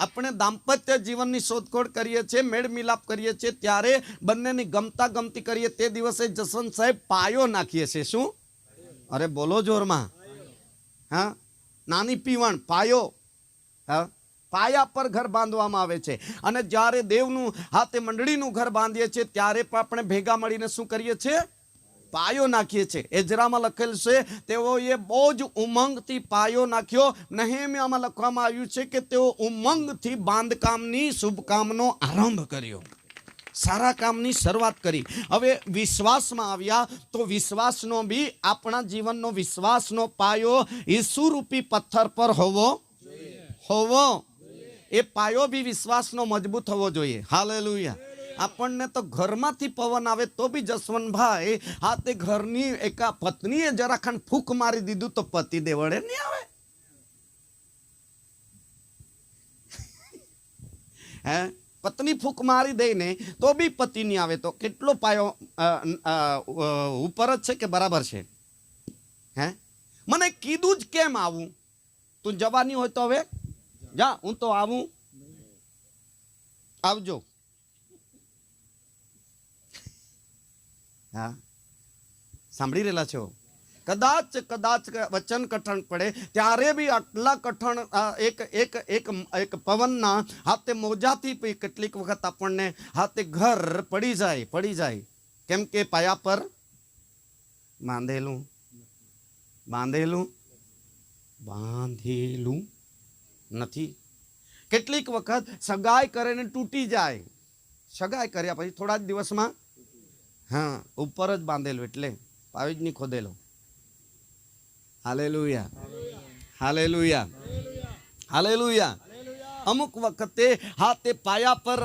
આપણે દાંપત્ય જીવનની શોધખોળ કરીએ છીએ, મેળ મિલાપ કરીએ છીએ, ત્યારે બંનેની ગમતા ગમતી કરીએ તે દિવસે જસવંત સાહેબ પાયો નાખીએ છીએ. શું? અરે બોલો જોરમાં. હા, નાની પીવણ પાયો. હા, પાયા પર ઘર બાંધવામાં આવે છે. અને જ્યારે દેવનું હાથે મંડળીનું ઘર બાંધીએ છીએ ત્યારે પણ આપણે ભેગા મળીને શું કરીએ છીએ? પાયો નાખીએ છીએ. એજરામાં લખેલ છે તેઓએ બહુ જ ઉમંગથી પાયો નાખ્યો. નહેમીયામાં લખવામાં આવ્યું છે કે તેઓ ઉમંગથી બાંધકામની શુભ કામનો આરંભ કર્યો, સારા કામની શરૂઆત કરી. હવે વિશ્વાસમાં આવ્યા તો વિશ્વાસનો બી આપણા જીવનનો વિશ્વાસનો પાયો ઈસુરૂપી પથ્થર પર હોવો. એ પાયો બી વિશ્વાસનો મજબૂત હોવો જોઈએ. હાલેલુયા. આપણને તો ઘરમાંથી પવન આવે તો બી જસવંતભાઈ હા તે ઘરની એકા પત્નીએ જરા ખંડ ફૂંક મારી દીધું તો પતિ દેવળે નહીં આવે. હે પત્ની ફૂંક મારી દે ને તો બી પતિ નહીં આવે તો કેટલો પાયો ઉપર જ છે કે બરાબર છે? હે મને કીધું જ કેમ આવું? તું જવાની હોય તો હવે જા, હું તો આવું. આવજો. હા સાંભળી રહેલા છો? કદાચ વચન કઠણ પડે ત્યારે બી આટલા કઠણ એક પવનના હાથે મોજાથી કેટલીક વખત આપણને હાથે ઘર પડી જાય. કેમ કે પાયા પર બાંધેલું નથી. કેટલીક વખત સગાઈ કરીને તૂટી જાય. સગાઈ કર્યા પછી થોડા જ દિવસમાં હા ઉપર જ બાંધેલું એટલે પાવી જ નહીં ખોદેલો. Hallelujah, hallelujah, hallelujah. અમુક વખતે હાથે પાયા પર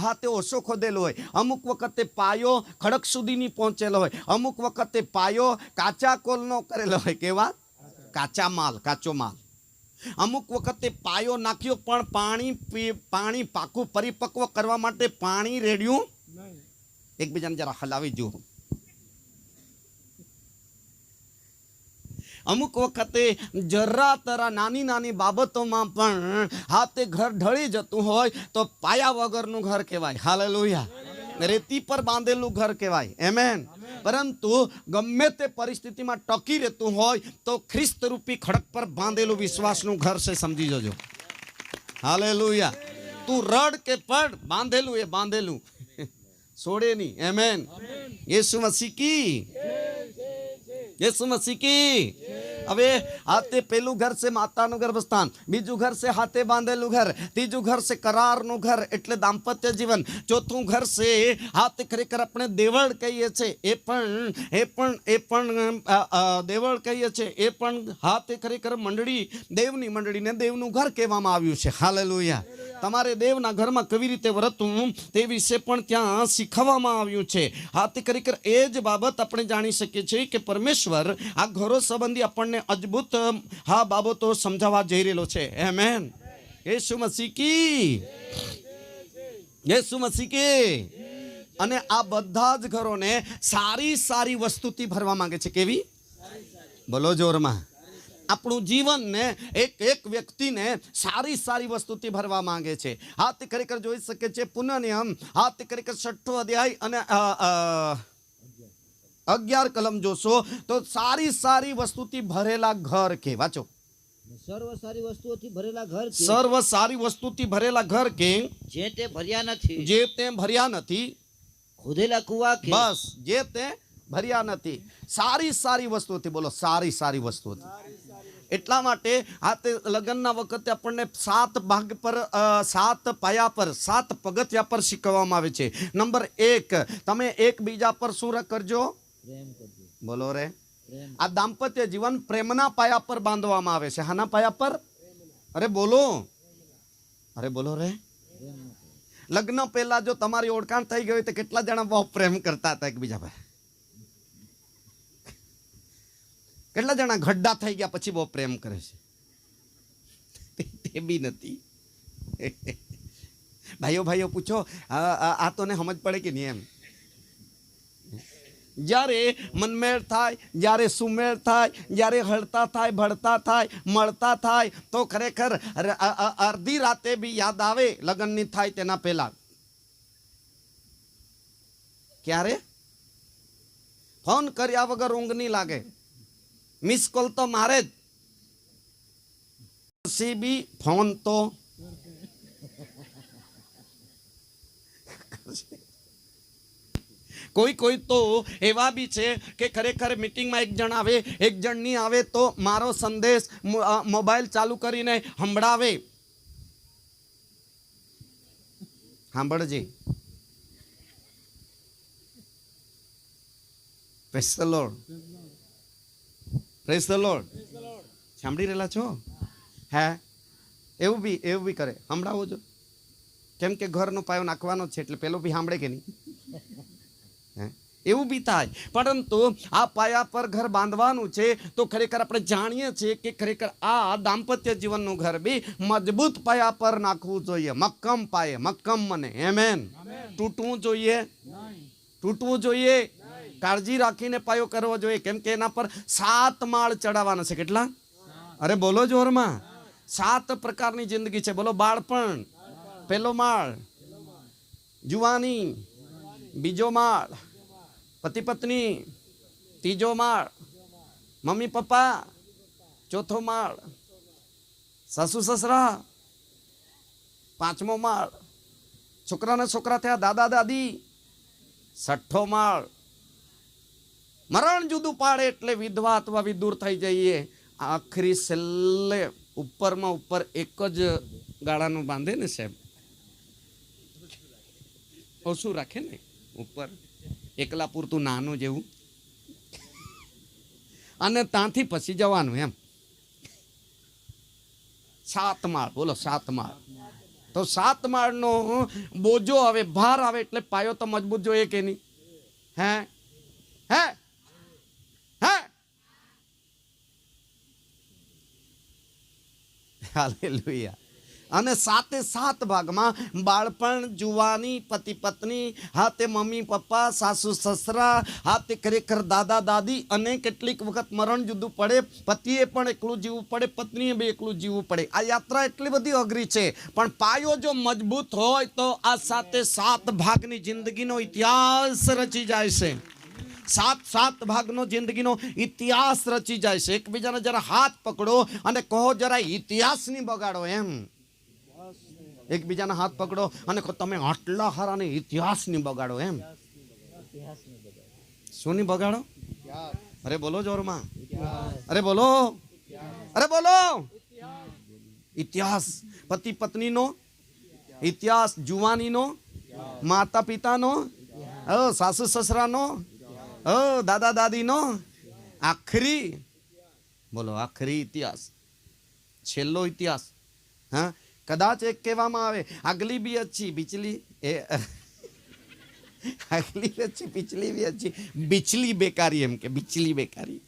હાથે ઓછો ખોદેલો હોય, અમુક વખતે પાયો ખડક સુધી નહીં પહોંચેલો હોય, અમુક વખતે પાયો કાચા કોલનો કરેલો હોય. કેવા? કાચો માલ. અમુક વખતે પાયો નાખ્યો પણ પાણી પાકું પરિપક્વ કરવા માટે પાણી રેડ્યું. એકબીજાને જરા હલાવી જુઓ. અમુક વખતે જરા તરા નાની બાબતોમાં પણ હાથે ઘર ઢળી જતું હોય તો પાયા વગરનું ઘર કહેવાય. હાલેલુયા. રેતી પર બાંધેલું ઘર કહેવાય. આમેન. પરંતુ ગમે તે પરિસ્થિતિમાં ટકી રહેતું હોય તો ખ્રિસ્ત રૂપી ખડક પર બાંધેલું વિશ્વાસનું ઘર છે, સમજી જજો. હાલેલુયા. તું રડ કે પડ, બાંધેલું એ બાંધેલું છોડે નહીં. આમેન. યેસુ મસીહ કી. હવે હાથે પેલું ઘર છે માતાનું ગર્ભસ્થાન, બીજું ઘર છે હાથે બાંધેલું ઘર, ત્રીજું ઘર છે કરારનું ઘર એટલે દાંપત્ય જીવન, ચોથું ઘર છે હાથે ખરેખર આપણે દેવળ કહીએ છીએ એ પણ દેવળ કહીએ છીએ, એ પણ હાથે ખરેખર દેવની મંડળીને દેવનું ઘર કહેવામાં આવ્યું છે. હાલેલુયા. તમારે દેવના ઘરમાં કેવી રીતે વર્તવું તે વિશે પણ ત્યાં શીખવવામાં આવ્યું છે. હાથે ખરેખર એ જ બાબત આપણે જાણી શકીએ છીએ કે પરમેશ્વર આ ઘરો સંબંધી આપણને અદ્ભુત બાબતો સમજાવવા જઈ રહેલો છે. આમેન. યેસુ મસીહ કી. અને આ બધા જ ઘરોને સારી વસ્તુથી ભરવા માંગે છે. કેવી? બોલો જોરમાં. આપણું જીવનને એક વ્યક્તિને સારી વસ્તુથી ભરવા માંગે છે. હાથ ખરેખર જોઈ શકે છે પુનઃનિયમ હાથ ખરેખર 6ઠો અધ્યાય અને 11 કલમ જોશો તો સારી વસ્તુથી ભરેલા ઘર કે વાંચો. સર્વ સારી વસ્તુઓથી ભરેલા ઘર કે સર્વ સારી વસ્તુથી ભરેલા ઘર કે જે તે ભર્યા નથી ખોદેલા કુવા કે બસ જે તે ભર્યા નથી. સારી વસ્તુથી. બોલો સારી વસ્તુથી. એટલા માટે આ તે લગ્નના વખતે આપણને 7 ભાગ પર 7 પાયા પર 7 પગથિયા પર શીખવવામાં આવે છે. નંબર 1 તમે એકબીજા પર શું કરજો? પ્રેમ કરજો. બોલો રે. આ દાંપત્ય જીવન પ્રેમના પાયા પર બાંધવામાં આવે છે. હાના પાયા પર? અરે બોલો રે. લગ્ન પહેલા જો તમારી ઓળખાણ થઈ ગઈ તો કેટલા જણા બહુ પ્રેમ કરતા હતા એકબીજા પર? કેટલા જણા ગઢડા થઈ ગયા પછી બહુ પ્રેમ કરે છે? તે બી નથી. ભાઈઓ પૂછો આ તો ને સમજ પડે કે નહીં એમ. જ્યારે મનમેળ થાય, જ્યારે સુમેળ થાય, જ્યારે હળતા થાય, ભળતા થાય, મળતા થાય તો ખરેખર અડધી રાતે બી યાદ આવે લગ્નની થાય તેના પહેલા. ક્યારે? ફોન કર્યા વગર ઊંઘ નહીં લાગે. મિસ કોલ તો મારે જ. બી ફોન તો કોઈ તો એવા બી છે કે ખરેખર મીટિંગમાં એક જણ આવે, એક જણ નહીં આવે તો મારો સંદેશ મોબાઈલ ચાલુ કરીને સંભળાવે. સાંભળજે. Praise the lord. Praise the lord. સાંભળી રહેલા છો? હે એવું બી કરે. સંભળાવો છો. કેમ કે ઘરનો પાયો નાખવાનો છે એટલે પેલો બી સાંભળે કે નહીં? હે? એવું બી થાય. પરંતુ આ પાયા પર ઘર બાંધવાનું છે તો ખરેખર આપણે જાણીએ છીએ કે ખરેખર આ દાંપત્ય જીવનનું ઘર બી મજબૂત પાયા પર નાખવું જોઈએ, મક્કમ પાયે, મક્કમ મને. આમેન. તૂટવું જોઈએ? તૂટવું જોઈએ? કાળજી રાખીને પાયો કરવો જોઈએ, કેમ કે એના પર 7 માળ ચડાવવાના છે. કેટલા? અરે બોલો જોરમાં. 7 પ્રકારની જિંદગી છે. બોલો. બાળપણ પહેલો માળ, જુવાની બીજો માળ, પતિ પત્ની ત્રીજો માળ, મમ્મી પપ્પા ચોથો માળ, સાસુ સસરા પાંચમો માળ, છોકરાના છોકરા થયા દાદા દાદી છઠ્ઠો માળ. મરણ જુદું પાડે એટલે વિધવા અથવા વિદુર થઈ જઈએ. આખરી છેલ્લે ઉપરમાં ઉપર એક જ ગાળાનું બાંધે ને સાહેબ, ઓછું રાખે ને ઉપર, એકલા પૂરતું નાનું જેવું, અને ત્યાંથી પછી જવાનું એમ. 7 માળ. બોલો 7 માળ. તો 7 માળનો બોજો આવે, ભાર આવે એટલે પાયો તો મજબૂત જોઈએ કે નહીં? હે હે હે હાલેલુયા. અને 7 ભાગમાં બાળપણ, જુવાની, પતિ પત્ની, હા તે મમ્મી પપ્પા, સાસુ સસરા, હા તે ખરેખર દાદા દાદી, અને કેટલીક વખત મરણ જુદું પડે, પતિએ પણ એકલું જીવવું પડે, પત્નીએ બી એકલું જીવવું પડે. આ યાત્રા એટલી બધી અઘરી છે, પણ પાયો જો મજબૂત હોય તો આ 7 ભાગની જિંદગીનો ઇતિહાસ રચી જાય છે. 7 ભાગનો જિંદગીનો ઇતિહાસ રચી જાય છે. એકબીજાને જરા હાથ પકડો અને કહો જરા ઇતિહાસ નહીં બગાડો એમ. એકબીજાના હાથ પકડો અને કહો તમે આટલા હારાને ઇતિહાસ નહીં બગાડો એમ. શું નહીં બગાડો? અરે બોલો જોરમાં. અરે બોલો. અરે બોલો. ઇતિહાસ. પતિ પત્નીનો ઇતિહાસ, જુવાનીનો, માતા પિતાનો, સાસુ સસરાનો, દાદા દાદીનો, આખરી, બોલો આખરી ઇતિહાસ, છેલ્લો ઇતિહાસ. હા, કદાચ એક કહેવામાં આવે આગલી બી અચ્છી બિચલી, એ આગલી બી અચ્છી પિછલી બી અચ્છી, બિચલી બેકારી એમ કે બિચલી બેકારી.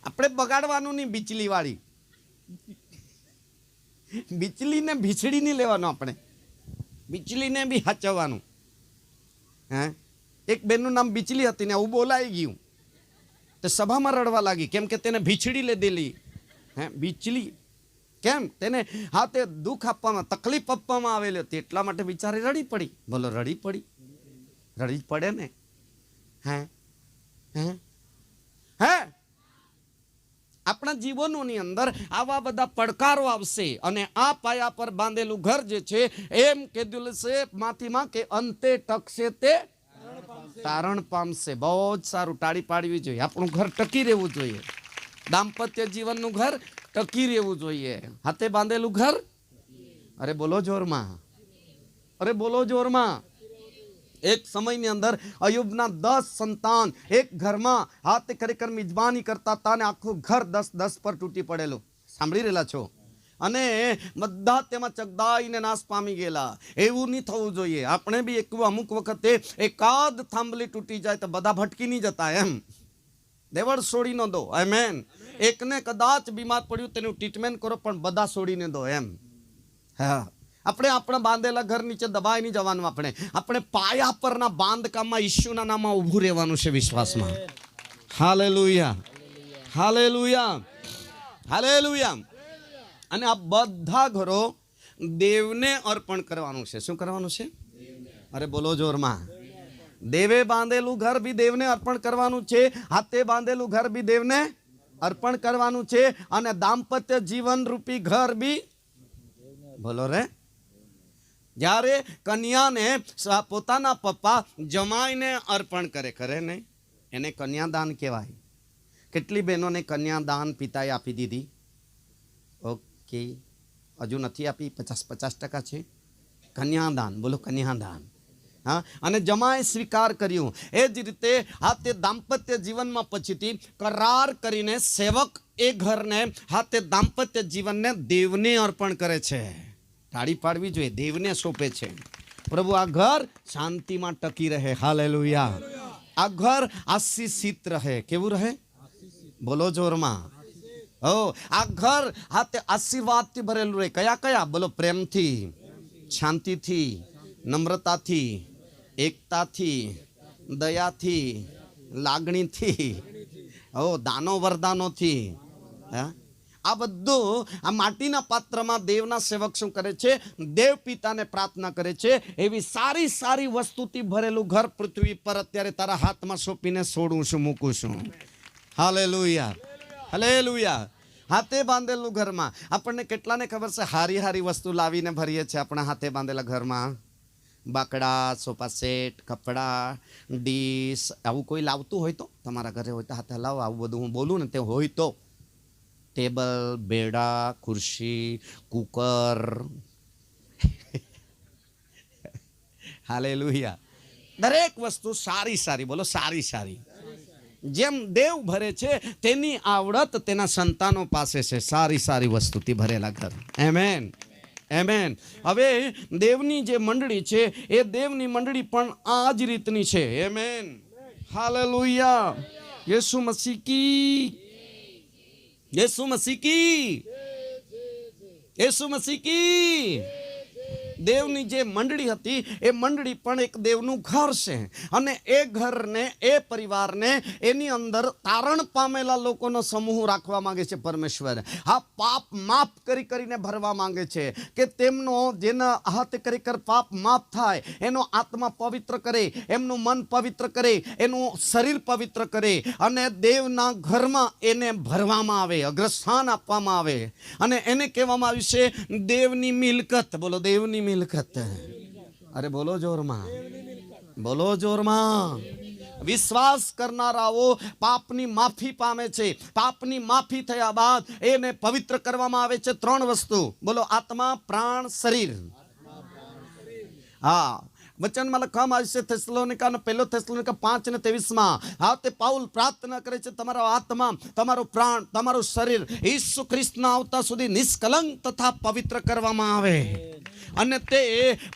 આપણે બગાડવાનું નહીં બિચલી વાળી. બિચલીને ભીછડી નહીં લેવાનું, આપણે બિચલીને બી હાચવવાનું. હે, એક બેનનું નામ બિચલી હતી ને આવું બોલાઈ ગયું તો સભામાં રડવા લાગી, કેમ કે તેને ભીછડી લીધેલી. હે, બિચલી કેમ? તેને હા તે દુઃખ આપવામાં, તકલીફ આપવામાં આવેલી હતી, એટલા માટે બિચારી રડી પડી. બોલો રડી પડી? રડી પડે ને. હે હે હે આપણા જીવનોની અંદર આવા બધા પડકારો આવશે, અને આ પાયા પર બાંધેલું ઘર જે છે એમ કીધું છે માથીમાં કે અંતે ટકશે તે તારણ પામશે. બહુ જ સારું, તાળી પાડવી જોઈએ. આપણું ઘર ટકી રહેવું જોઈએ. દાંપત્ય જીવનનું ઘર ટકી રહેવું જોઈએ. હાથે બાંધેલું ઘર, અરે બોલો જોરમાં. અરે બોલો જોરમાં. એક સમયની અંદર અયુબના 10 સંતાન એક ઘરમાં હાથે ખરેખર મિજબાની કરતા હતા, અને આખું ઘર 10 પર તૂટી પડેલું. સાંભળી રહેલા છો? અને બધા તેમાં ચગદાઈને નાશ પામી ગયેલા. એવું નહીં થવું જોઈએ. આપણે બી અમુક વખતે એકાદ થાંભલી તૂટી જાય તો બધા ભટકી નહીં જતા એમ. દેવળ છોડી ન દો. આમેન. એકને કદાચ બીમાર પડ્યું તેનું ટ્રીટમેન્ટ કરો, પણ બધા છોડીને દો એમ. હા, આપણે આપણા બાંધેલા ઘર નીચે દબાઈ નહીં જવાનું. આપણે પાયા પરના બાંધકામમાં ઈશ્વરના નામમાં ઊભું રહેવાનું છે, વિશ્વાસમાં. Hallelujah, hallelujah, hallelujah. અને આ બધા ઘરો દેવને અર્પણ કરવાનું છે. શું કરવાનું છે? અરે બોલો જોરમાં. દેવે બાંધેલું ઘર બી દેવને અર્પણ કરવાનું છે, હાથે બાંધેલું ઘર બી દેવને અર્પણ કરવાનું છે, અને દાંપત્ય જીવન રૂપી ઘર બી, બોલો રે, જ્યારે કન્યાને પોતાના પપ્પા જમાઈને અર્પણ કરે, કરે ને એને કન્યાદાન કહેવાય. કેટલી બહેનોને કન્યાદાન પિતાએ આપી દીધી? ઓકે, હજુ નથી આપી, 50% છે કન્યાદાન. બોલો કન્યાદાન. હા, અને જમાએ સ્વીકાર કર્યું. એ જ રીતે હાથે દાંપત્ય જીવનમાં પછીથી કરાર કરીને સેવક એ ઘરને હાથે દાંપત્ય જીવનને દેવને અર્પણ કરે છે. તાળી પાડવી જોઈએ. દેવને સોંપે છે. પ્રભુ આ ઘર શાંતિમાં ટકી રહે. હાલેલુયા. આ ઘર આશીષિત રહે. કેવું રહે? બોલો જોરમાં. ઓ આ ઘર હા તે આશીર્વાદથી ભરેલું રહે. કયા કયા? બોલો, પ્રેમથી, શાંતિથી, નમ્રતાથી, એકતાથી, દયાથી, લાગણીથી, ઓ દાનો વરદાનોથી. હા, આ બધું આ માટીના પાત્રમાં દેવના સેવક શું કરે છે? દેવ પિતાને પ્રાર્થના કરે છે. એવી સારી સારી વસ્તુથી ભરેલું ઘર પૃથ્વી પર અત્યારે તારા હાથમાં સોંપીને છોડું છું, મૂકું છું. Hallelujah, hallelujah. હાથે બાંધેલું ઘરમાં આપણને કેટલાને ખબર છે? હારી હારી વસ્તુ લાવીને ભરીએ છીએ આપણા હાથે બાંધેલા ઘરમાં. બાકડા, સોફા સેટ, કપડા, ડીશ, આવું કોઈ લાવતું હોય તો તમારા ઘરે હોય તો હાથે લાવો. આવું બધું હું બોલું ને તે હોય તો ટેબલ, બેડા, ખુરશી, કુકર. હાલેલુયા. દરેક વસ્તુ સારી સારી, બોલો સારી સારી. જેમ દેવ ભરે છે તેની આવડત તેના સંતાનો પાસે છે. સારી સારી વસ્તુથી ભરેલા ઘર. Amen, amen. હવે દેવની જે મંડળી છે એ દેવની મંડળી પણ આ જ રીતની છે. Amen, hallelujah. યેસુ મસીહ કી, યેસુ મસીહ કી, યેસુ મસીહ કી. દેવની જે મંડળી હતી એ મંડળી પણ એક દેવનું ઘર છે. અને એ ઘરને, એ પરિવારને, એની અંદર તારણ પામેલા લોકોનો સમૂહ રાખવા માંગે છે પરમેશ્વર. હા, પાપ માફ કરી કરીને ભરવા માંગે છે કે તેમનો જેના હાથ કરી પાપ માફ થાય, એનો આત્મા પવિત્ર કરે, એમનું મન પવિત્ર કરે, એનું શરીર પવિત્ર કરે અને દેવના ઘરમાં એને ભરવામાં આવે, અગ્રસ્થાન આપવામાં આવે. અને એને કહેવામાં આવ્યું છે દેવની મિલકત. બોલો, દેવની મિલકત. અરે બોલો જોરમાં, બોલો જોરમાં. વિશ્વાસ કરનારાઓ પાપની માફી પામે છે. પાપની માફી થયા બાદ એને પવિત્ર કરવામાં આવે છે. 3 વસ્તુ. બોલો, આત્મા, પ્રાણ, શરીર. હા, વચનમાં લખવામાં આવ્યું છે થેસલોનિકા, 1 થેસલોનિકા 5:23. હા, તે પાઉલ પ્રાર્થના કરે છે તમારો આત્મા, તમારો પ્રાણ, તમારું શરીર ઈસુ ખ્રિસ્તના આવતા સુધી નિષ્કલંક તથા પવિત્ર કરવામાં આવે. અને તે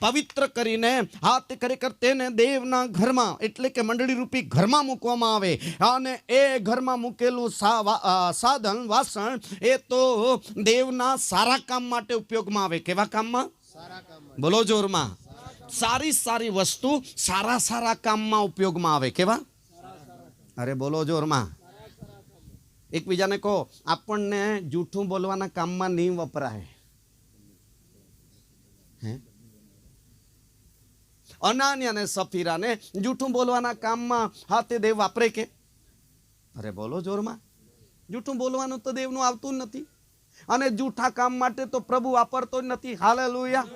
પવિત્ર કરીને હા તે ખરેખર તેને દેવના ઘરમાં એટલે કે મંડળી રૂપી ઘરમાં મૂકવામાં આવે. અને એ ઘરમાં મૂકેલું સાધન, વાસણ એ તો દેવના સારા કામ માટે ઉપયોગમાં આવે. કેવા કામમાં? બોલો જોરમાં. સારી સારી વસ્તુ સારા સારા કામમાં ઉપયોગમાં આવે. કેવા? અરે બોલો જોરમાં. એકબીજાને કહો, આપણને જૂઠું બોલવાના કામમાં નહીં વપરાય. અનાનિયા અને સફીરાને જૂઠું બોલવાના કામમાં હા તે દેવ વાપરે કે? અરે બોલો જોરમાં. જૂઠું બોલવાનું તો દેવનું આવતું જ નથી. અને જૂઠા કામ માટે તો પ્રભુ વાપરતો જ નથી. હાલેલુયા.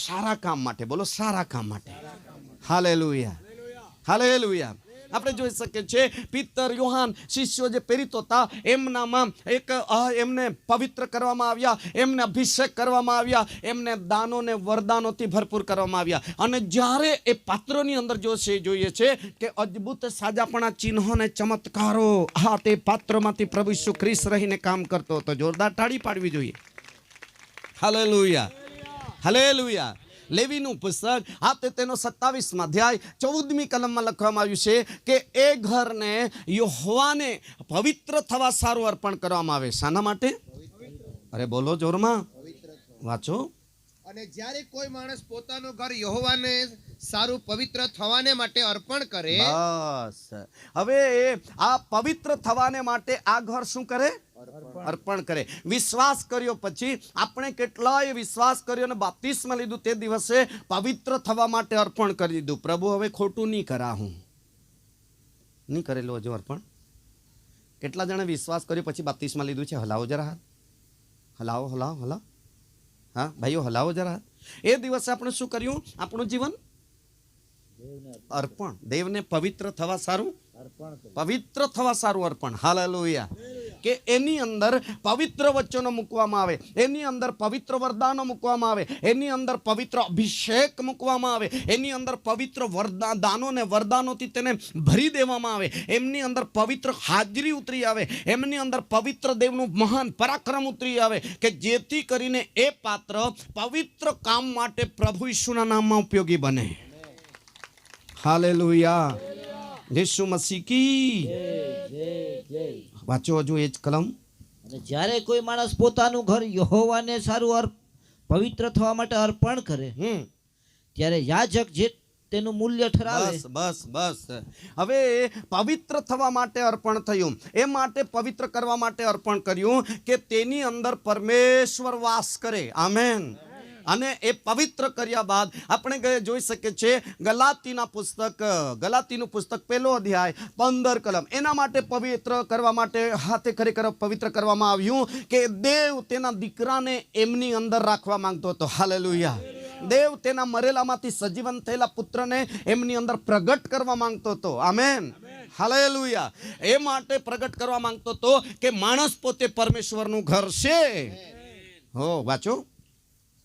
સારા કામ માટે. બોલો, સારા કામ માટે. Hallelujah, hallelujah. આપણે જોઈ શકીએ છીએ પિતર, યોહાન શિષ્યો જે પ્રેરિત હતા એમનામાં એક એમને પવિત્ર કરવામાં આવ્યા, એમને અભિષેક કરવામાં આવ્યા, એમને દાનોને વરદાનોથી ભરપૂર કરવામાં આવ્યા. અને જ્યારે એ પાત્રોની અંદર જોઈએ છે કે અદ્ભુત સાજાપણા, ચિહ્નો ને ચમત્કારો હા તે પાત્રોમાંથી પ્રભુ ઈસુ ખ્રિસ્ત રહીને કામ કરતો હતો. જોરદાર તાળી પાડવી જોઈએ. Hallelujah, hallelujah. લેવીનું પુસ્તક આ તેનો 27મો અધ્યાય 14મી કલમમાં લખવામાં આવ્યું છે કે એ ઘરને યહોવાને પવિત્ર થવા સારું અર્પણ કરવામાં આવે. શાના માટે? અરે બોલો જોરમાં, વાંચો. અને જ્યારે કોઈ માણસ પોતાનું ઘર યહોવાને સારું પવિત્ર થવાને માટે અર્પણ કરે. બસ હવે આ પવિત્ર થવાને માટે આ ઘર શું કરે? અર્પણ કરે. વિશ્વાસ કર્યો પછી આપણે કેટલાય વિશ્વાસ કર્યો અને બાપ્તિસ્મા લીધું તે દિવસે પવિત્ર થવા માટે અર્પણ કરી દીધું. પ્રભુ હવે ખોટું નહીં કરા, હું નહીં કરેલું હજુ અર્પણ. કેટલા જણે વિશ્વાસ કર્યો પછી બાપ્તિસ્મા લીધું છે? હલાવો જરા હાથ. હલાવો, હલાવો, હલાવો. હા ભાઈઓ, હલાવો જરા. એ દિવસે આપણે શું કર્યું? આપણું જીવન અર્પણ. દેવને પવિત્ર થવા સારું, પવિત્ર થવા સારું અર્પણ. હાલેલુયા. કે એની અંદર પવિત્ર વચનો મૂકવામાં આવે, એની અંદર પવિત્ર વરદાનો મૂકવામાં આવે, એની અંદર પવિત્ર અભિષેક મૂકવામાં આવે, એની અંદર પવિત્ર દાનોને વરદાનોથી તેને ભરી દેવામાં આવે, એમની અંદર પવિત્ર હાજરી ઉતરી આવે, એમની અંદર પવિત્ર દેવનું મહાન પરાક્રમ ઉતરી આવે કે જેથી કરીને એ પાત્ર પવિત્ર કામ માટે પ્રભુ ઈસુના નામમાં ઉપયોગી બને. હાલેલુયા, યીશુ મસીહ કી. વાંચો હજુ એ જ કલમ. અને જ્યારે કોઈ માણસ પોતાનું ઘર યહોવાને સારું પવિત્ર થવા માટે અર્પણ કરે, ત્યારે યાજક જે તેનું મૂલ્ય ઠરાવે. બસ હવે પવિત્ર થવા માટે અર્પણ થયું, એ માટે પવિત્ર કરવા માટે અર્પણ કર્યું કે તેની અંદર પરમેશ્વર વાસ કરે. આમેન. અને એ પવિત્ર કર્યા બાદ આપણે જોઈ શકીએ છીએ ગલાતીનું પુસ્તક 1 અધ્યાય 15 કલમ. એના માટે પવિત્ર કરવા માટે હાથે ખરેખર પવિત્ર કરવામાં આવ્યું કે દેવ તેના દીકરાને એમની અંદર રાખવા માંગતો હતો. હાલેલુયા. દેવ તેના મરેલામાંથી સજીવન થયેલા પુત્રને એમની અંદર પ્રગટ કરવા માંગતો હતો. આમેન. હાલેલુયા. એ માટે પ્રગટ કરવા માંગતો હતો કે માણસ પોતે પરમેશ્વરનું ઘર છે. હો, વાંચો.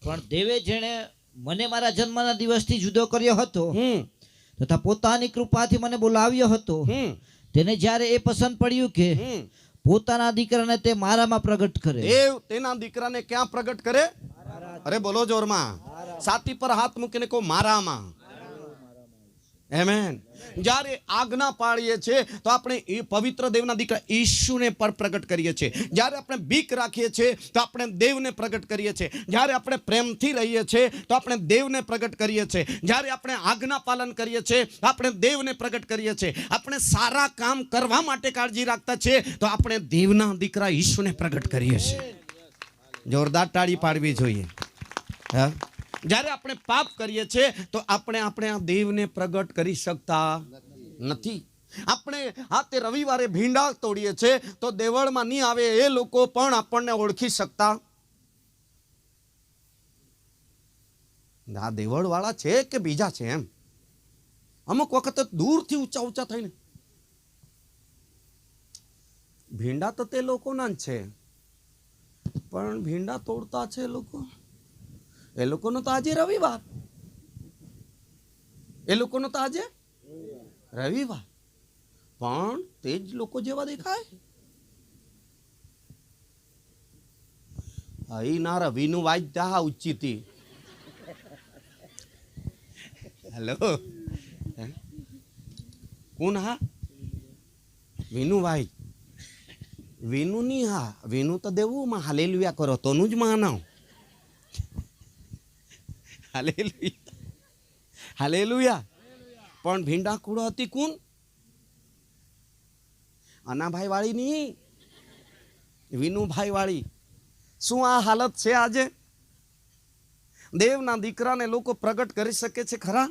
પણ દેવે જેણે મને મારા જન્મના દિવસથી જુદો કર્યો હતો તથા પોતાની કૃપાથી મને બોલાવ્યો હતો, તેને જ્યારે એ પસંદ પડ્યું કે પોતાના દીકરાને તે મારામાં પ્રગટ કરે. દેવ તેના દીકરાને ક્યાં પ્રગટ કરે? અરે બોલો જોરમાં. છાતી પર હાથ મૂકીને કહો, મારામાં. આમેન. જ્યારે આજ્ઞા પાડીએ છીએ તો આપણે એ પવિત્ર દેવના દીકરા ઈસુને પર પ્રગટ કરીએ છીએ. જ્યારે આપણે બીક રાખીએ છીએ તો આપણે દેવને પ્રગટ કરીએ છીએ. જ્યારે આપણે પ્રેમથી રહીએ છીએ તો આપણે દેવને પ્રગટ કરીએ છીએ. જ્યારે આપણે આજ્ઞા પાલન કરીએ છીએ તો આપણે દેવને પ્રગટ કરીએ છીએ. આપણે સારા કામ કરવા માટે કાળજી રાખતા છીએ તો આપણે દેવના દીકરા ઈસુને પ્રગટ કરીએ છીએ. જોરદાર તાળી પાડવી જોઈએ. હા. જ્યારે આપણે પાપ કરીએ છીએ તો આપણે આ દેવને પ્રગટ કરી શકતા નથી. આપણે તે રવિવારે ભીંડા તોડીએ છીએ તો દેવળમાં નહીં આવે એ લોકો પણ આપણને ઓળખી શકતા. આ દેવળવાળા છે કે બીજા છે એમ અમુક વખત દૂરથી ઊંચા થઈને ભીંડા તો તે લોકોના જ છે, પણ ભીંડા તોડતા છે લોકો. એ લોકોનો તો આજે રવિવાર, પણ તે જ લોકો જેવા દેખાય. અહીં ના રવિનું વાજતા ઊંચી હતી. હેલો, કોણ? હા, વિનુ વાજ. વિનુ ની. હા, વિનુ તો દેવું માં હાલેલુયા કરો તોનું જ માનવ. હાલેલુયા. પણ ભીંડા કુડો હતી કોણ? અનાભાઈ વાળી નહીં, વિનુભાઈ વાળી. શું આ હાલત છે આજે? દેવના દીકરાને લોકો પ્રગટ કરી શકે છે ખરા?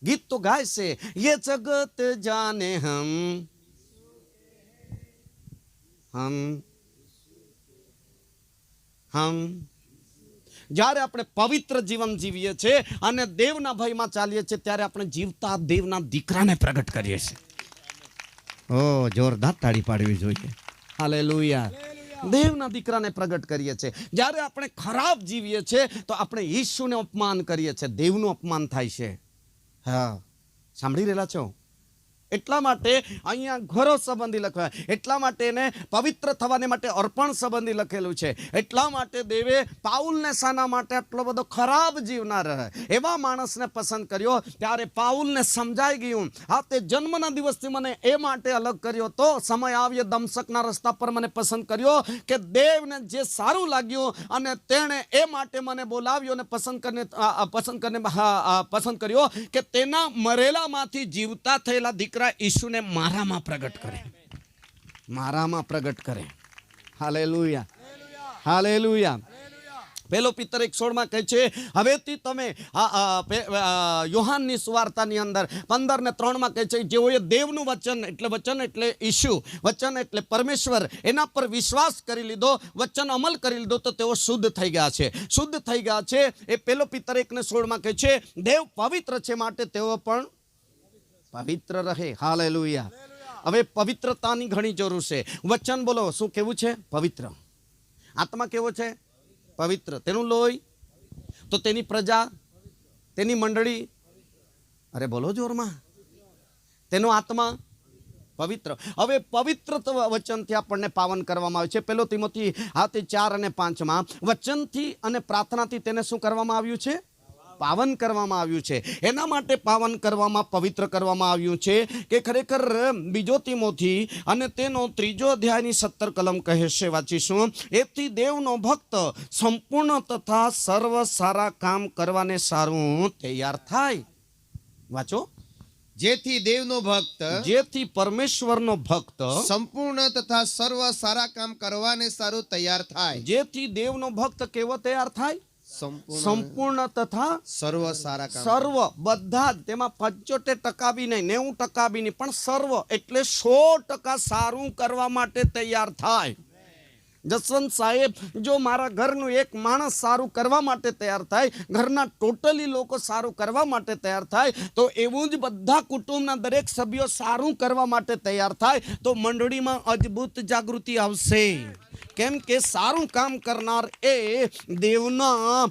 ગીત તો ગાય છે, યે જગત જાને હમ. જ્યારે આપણે પવિત્ર જીવન જીવીએ છીએ અને દેવના ભયમાં ચાલીએ છીએ ત્યારે આપણે જીવતા દેવના દીકરાને પ્રગટ કરીએ છીએ. ઓ, જોરદાર તાળી પાડવી જોઈએ. હાલેલુયા. દેવના દીકરાને પ્રગટ કરીએ છીએ. જ્યારે આપણે ખરાબ જીવીએ છીએ તો આપણે ઈસુને અપમાન કરીએ છીએ, દેવનું અપમાન થાય છે. હા, સાંભળી રહેલા છો? એટલા માટે અહીંયા ઘરો સંબંધી લખાય, એટલા માટે એને પવિત્ર થવાને માટે અર્પણ સંબંધી લખેલું છે. એટલા માટે દેવે પાઉલને શાના માટે આટલો બધો ખરાબ જીવના રહે એવા માણસને પસંદ કર્યો. ત્યારે પાઉલને સમજાઈ ગયું, હા, તે જન્મના દિવસથી મને એ માટે અલગ કર્યો તો સમય આવ્યો દમશકના રસ્તા પર મને પસંદ કર્યો કે દેવને જે સારું લાગ્યું અને તેણે એ માટે મને બોલાવ્યો અને પસંદ કર્યો કે તેના મરેલામાંથી જીવતા થયેલા દીકરા ઈસુને મારામાં પ્રગટ કરે. હાલેલુયા. હાલેલુયા. પેલો પિત્તર 1:16 કહે છે, હવેથી તમે યોહાનની સુવાર્તાની અંદર 15:3 કહે છે, જેઓએ દેવનું વચન એટલે ઈસુ, વચન એટલે પરમેશ્વર, એના પર વિશ્વાસ કરી લીધો, વચન અમલ કરી લીધો તો તેઓ શુદ્ધ થઈ ગયા છે. એ પેલો પિત્તર 1:16 કહે છે, દેવ પવિત્ર છે માટે તેઓ પણ પવિત્ર રહે. હાલેલુયા. હવે પવિત્રતાની ઘણી જરૂર છે. વચન બોલો, શું કેવું છે? પવિત્ર. આત્મા કેવો છે? પવિત્ર. તેનું લોહી, તો તેની પ્રજા, તેની મંડળી, અરે બોલો જોરમાં, તેનો આત્મા પવિત્ર. હવે પવિત્ર વચનથી આપણને પાવન કરવામાં આવે છે. પહેલો તિમોથી 4 અને 5 વચનથી અને પ્રાર્થનાથી તેને શું કરવામાં આવ્યું છે? પાવન કરવામાં આવ્યું છે. એના માટે પાવન કરવામાં, પવિત્ર કરવામાં આવ્યું છે કે ખરેખર બીજો તિમોથી અને તેનો 3 અધ્યાયની 17 કલમ કહે છે, વાંચીશું. એથી દેવનો ભક્ત સંપૂર્ણ તથા સર્વ સારા કામ કરવાને સારું તૈયાર થાય. વાંચો. જેથી દેવનો ભક્ત, જેથી પરમેશ્વરનો ભક્ત સંપૂર્ણ તથા સર્વ સારા કામ કરવાને સારું તૈયાર થાય. જેથી દેવનો ભક્ત કેવો તૈયાર થાય? સંપૂર્ણ તથા સર્વ સારા કામ. સર્વ, બધા જ, તેમાં 75% બી નહીં, 90% બી નહીં, પણ સર્વ એટલે 100% સારું કરવા માટે તૈયાર થાય. જસવંત સાહેબ, જો મારા ઘરનું એક માણસ સારું કરવા માટે તૈયાર થાય, ઘરના ટોટલી લોકો સારું કરવા માટે તૈયાર થાય, તો એવું જ બધા કુટુંબના દરેક સભ્યો સારું કરવા માટે તૈયાર થાય, તો મંડળીમાં અદ્ભુત જાગૃતિ આવશે. કેમ કે સારું કામ કરનાર એ દેવના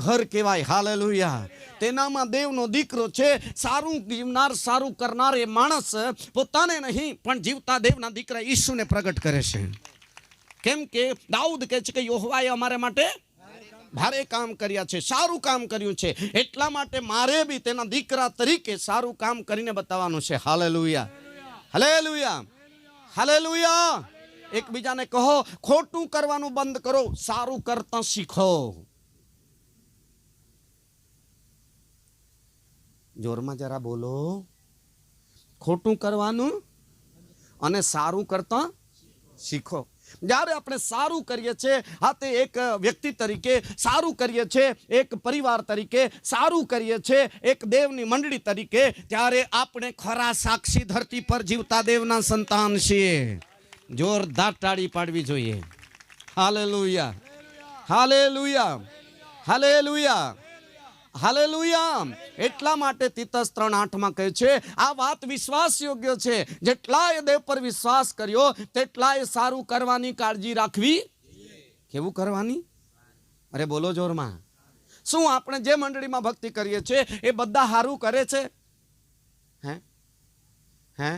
ઘર કહેવાય. હાલેલુયા. તેનામાં દેવનો દીકરો છે. સારું જીવનાર, સારું કરનાર એ માણસ પોતાને નહીં પણ જીવતા દેવના દીકરા ઈસુને પ્રગટ કરે છે. કેમ કે દાઉદ કહે છે કે યહોવાએ અમારા માટે ભારે કામ કર્યા છે, સારું કામ કર્યું છે, એટલા માટે મારે બી તેના દીકરા તરીકે સારું કામ કરીને બતાવવાનું છે. Hallelujah, hallelujah, hallelujah. એકબીજાને કહો, ખોટું કરવાનું બંધ કરો, સારું કરતા શીખો. જોરમાં જરા બોલો. ખોટું કરવાનું અને સારું કરતા શીખો. જ્યારે આપણે સારું કરીએ છીએ, તે એક વ્યક્તિ તરીકે સારું કરીએ છીએ, એક પરિવાર તરીકે સારું કરીએ છીએ, એક દેવની મંડળી તરીકે, ત્યારે આપણે ખરા સાક્ષી ધરતી પર જીવતા દેવના સંતાન છીએ. જોરદાર તાળી પાડવી જોઈએ. Hallelujah, hallelujah, hallelujah, hallelujah. એટલા માટે તીતસ 3:8 કહે છે, આ વાત વિશ્વાસ યોગ્ય છે. જેટલાએ દેવ પર વિશ્વાસ કર્યો તેટલાએ સારું કરવાની કાળજી રાખવી. કેવું કરવાની? અરે બોલો જોરમાં. શું આપણે જે મંડળીમાં ભક્તિ કરીએ છીએ એ બધા સારું કરે છે? હે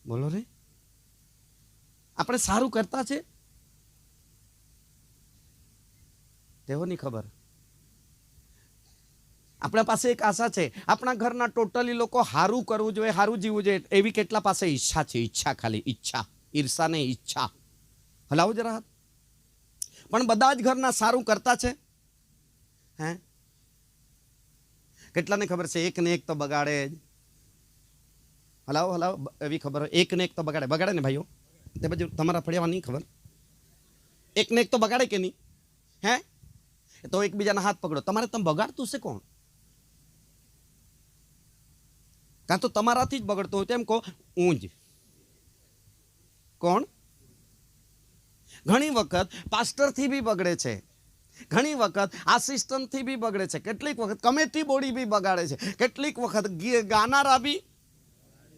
બોલો રે. આપણે સારું કરતા છે? તેઓની ખબર. આપણા પાસે એક આશા છે, આપણા ઘરના ટોટલી લોકો સારું કરવું જોઈએ, સારું જીવવું જોઈએ, એવી કેટલા પાસે ઈચ્છા છે? ઈચ્છા, ખાલી ઈચ્છા, ઈર્ષા નહીં, ઈચ્છા. હલાવો જરા હાથ. પણ બધા જ ઘરના સારું કરતા છે? હે કેટલાને ખબર છે એક ને એક તો બગાડે જ? હલાવો હલાવો, એવી ખબર હોય એક ને એક તો બગાડે. બગાડે ને ભાઈઓ? તે બાજુ તમારા ફળિયામાં નહીં ખબર? એક ને એક તો બગાડે કે નહીં? હે તો એકબીજાના હાથ પકડો. તમારે તમે બગાડતું છે કોણ? કાં તો તમારાથી જ બગડતો હોય તેમ કહો, હું જ. કોણ? ઘણી વખત પાસ્ટરથી બી બગડે છે, ઘણી વખત આસિસ્ટન્ટથી બી બગડે છે, કેટલીક વખત કમિટી બોડી બી બગાડે છે, કેટલીક વખત ગાનારા બી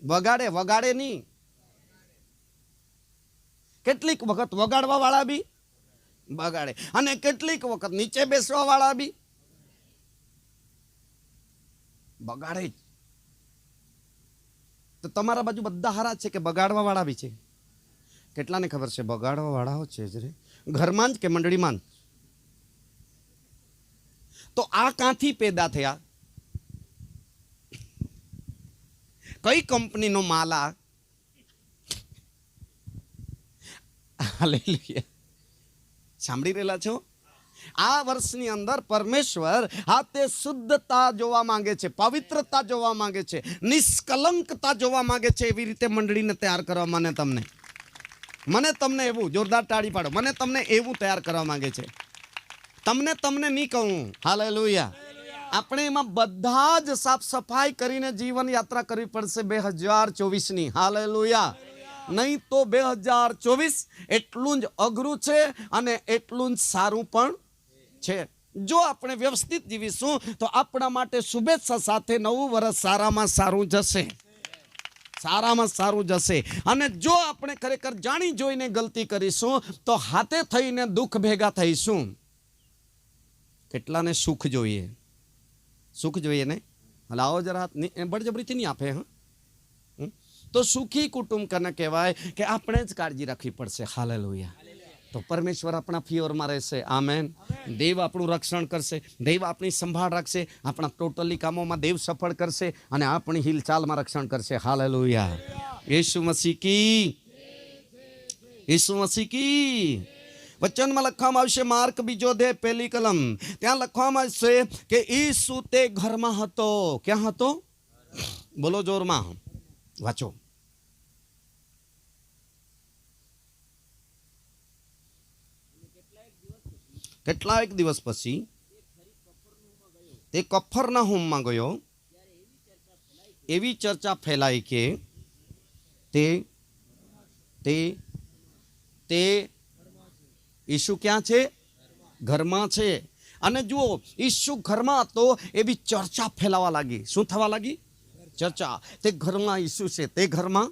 બગાડે, વગાડે નહીં. કેટલીક વખત વગાડવા વાળા બી બગાડે, અને કેટલીક વખત નીચે બેસવા વાળા બી બગાડે જ. તો તમારા બાજુ બધા હારા છે કે બગાડવા વાળા બી છે? કેટલાને ખબર છે બગાડવા વાળાઓ છે જ રે, ઘરમાં જ કે મંડળીમાં જ? તો આ ક્યાંથી પેદા થયા? કઈ કંપનીનો માલ આ? હાલેલુયા. સાંભળી રહેલા છો? આ વર્ષની અંદર પરમેશ્વર તે શુદ્ધતા જોવા માંગે છે, પવિત્રતા જોવા માંગે છે, નિષ્કલંકતા જોવા માંગે છે. એવી રીતે મંડળીને તૈયાર કરવા મને તમને એવું, જોરદાર તાળી પાડો, મને તમને એવું તૈયાર કરવા માંગે છે. તમને નહીં કહું. હાલેલુયા. આપણે એમાં બધા જ સાફ સફાઈ કરીને જીવન યાત્રા કરવી પડશે 2024ની. હાલેલુયા. નહીં તો 2024 એટલું જ અઘરું છે અને એટલું જ સારું પણ છે. જો આપણે વ્યવસ્થિત જીવીશું તો આપણા માટે શુભેચ્છા સાથે નવું વર્ષ સારામાં સારું જશે. સારામાં સારું જશે. અને જો આપણે ખરેખર જાણી જોઈને ગલતી કરીશું તો હાથે થઈને દુઃખ ભેગા થઈશું. કેટલાને સુખ જોઈએ? સુખ જોઈએ ને? લાવો જરા બળજબરીથી નહીં આપે. હા, તો સુખી કુટુંબ કને કહેવાય કે આપણે જ કાળજી રાખવી પડશે. હાલેલુયા. તો પરમેશ્વર આપણા ફેવરમાં રહેશે. આમેન. દેવ આપણું રક્ષણ કરશે, દેવ આપણી સંભાળ રાખશે, આપણા ટોટલી કામોમાં દેવ સફળ કરશે અને આપણી હિલચાલમાં રક્ષણ કરશે. હાલેલુયા. યીશુ મસીહ કી, યીશુ મસીહ કી. વચનમાં લખવામાં આવશે, માર્ક 2:1 કલમ, ત્યાં લખવામાં આવશે કે ઈસુ તે ઘરમાં હતો. ક્યાં હતો? બોલો જોરમાં, વાંચો. કેટલાક દિવસ પછી તે કફરનાહૂમમાં ગયો. એવી ચર્ચા ફેલાઈ કે તે તે તે ઈસુ ક્યાં છે? ઘરમાં છે. અને જુઓ, ઈસુ ઘરમાં હતો એવી ચર્ચા ફેલાવા લાગી. શું થવા લાગી? ચર્ચા. તે ઘરમાં ઈસુ છે, તે ઘરમાં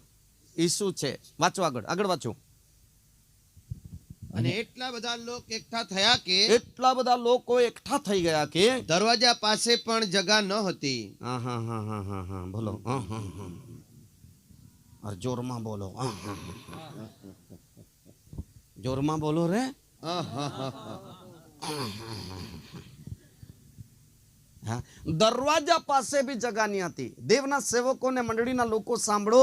ઈસુ છે. વાંચો આગળ, આગળ વાંચો. અને એટલા બધા લોકો એકઠા થયા કે એટલા બધા લોકો એકઠા થઈ ગયા કે દરવાજા પાસે પણ જગા ન હતી. હા હા હા હા હા હા બોલો. હા હા હા, જોરમાં બોલો. હા હા હા, જોરમાં બોલો રે. હા, દરવાજા પાસે બી જગા નહીં હતી. દેવના સેવકોને મંડળીના લોકો સાંભળો,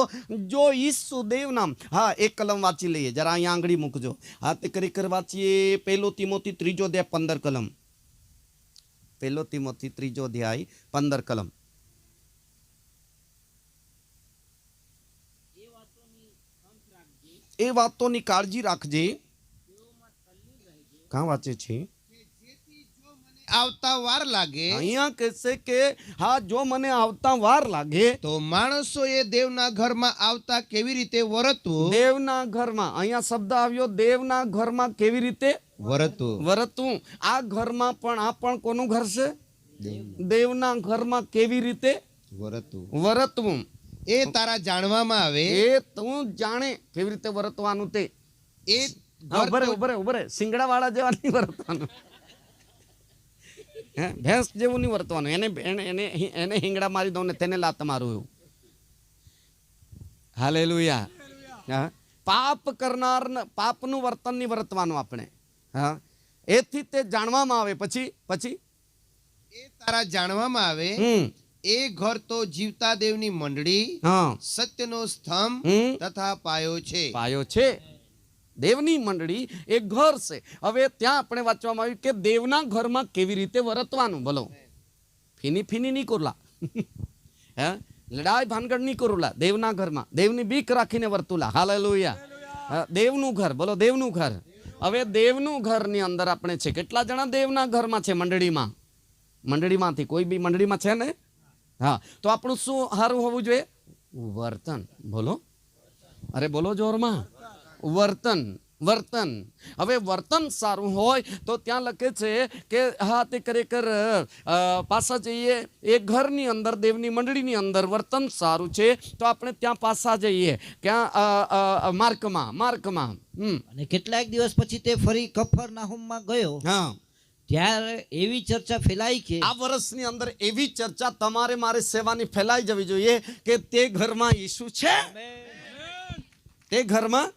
જો ઈસુ દેવના, હા, એક કલમ વાંચી લઈએ જરા, અહીંયા આંગળી મૂકજો. હા, તે કરી વાંચીએ 1 તિમોથી 3:15 કલમ. 1 તિમોથી 3:15 કલમ. એ વાતોની કાળજી રાખજે. કાં વાંચે છે? આવતા વાર લાગે, અહીંયા કહેશે કે હા, જો મને આવતા વાર લાગે તો માણસોએ દેવના ઘરમાં આવતા કેવી રીતે વર્તવું. દેવના ઘરમાં, અહીંયા શબ્દ આવ્યો, દેવના ઘરમાં કેવી રીતે વર્તવું. આ ઘરમાં પણ, આ પણ કોનું ઘર છે? દેવના ઘરમાં કેવી રીતે વર્તવું એ તારા જાણવામાં આવે. એ તું જાણે કેવી રીતે વર્તવાનું તે. એ ઉભરે સિંગડા વાળા જેવા નહીં વર્તવાનું. ભેંસ જેવું નહીં વર્તવાનું. એને હિંગડા મારી દઉં ને તેને લાત મારું એવું. હાલેલુયા. હા, પાપ કરનાર પાપનું વર્તન નહીં વર્તવાનું આપણે. હા, એથી તે જાણવામાં આવે. પછી એ તારા જાણવામાં આવે એ ઘર તો જીવતા દેવની મંડળી, સત્યનો સ્તંભ તથા પાયો છે. પાયો છે. દેવની મંડળી એ ઘર છે. હવે ત્યાં આપણે વાંચવામાં આવ્યું કે દેવના ઘરમાં કેવી રીતે વર્તવાનું. બોલો, ફીની નહીં કોરલા. હે, લડાઈ ભાનગડ નહીં કોરલા. દેવના ઘરમાં દેવની બીક રાખીને વર્તુલા. હાલેલુયા. દેવનું ઘર, બોલો દેવનું ઘર. હવે દેવનું ઘરની અંદર આપણે છે. કેટલા જણા દેવના ઘરમાં છે? મંડળીમાંથી કોઈ બી મંડળીમાં છે ને? હા, તો આપણું શું સારું હોવું જોઈએ? વર્તન. બોલો, અરે બોલો જોરમાં. વર્તન. હવે વર્તન સારું હોય તો ત્યાં લખે છે કે હા, તે ખરેખર પાછા જઈએ એ ઘરની અંદર, દેવની મંડળીની અંદર વર્તન સારું છે તો આપણે ત્યાં પાછા જઈએ. ક્યાં? માર્કમાં. અને કેટલાક દિવસ પછી તે ફરી કફરનાહૂમમાં ગયો. હા, ત્યારે એવી ચર્ચા ફેલાઈ કે આ વર્ષની અંદર એવી ચર્ચા તમારે મારે સેવાની ફેલાઈ જવી જોઈએ કે તે ઘરમાં ઈસુ છે. તે ઘરમાં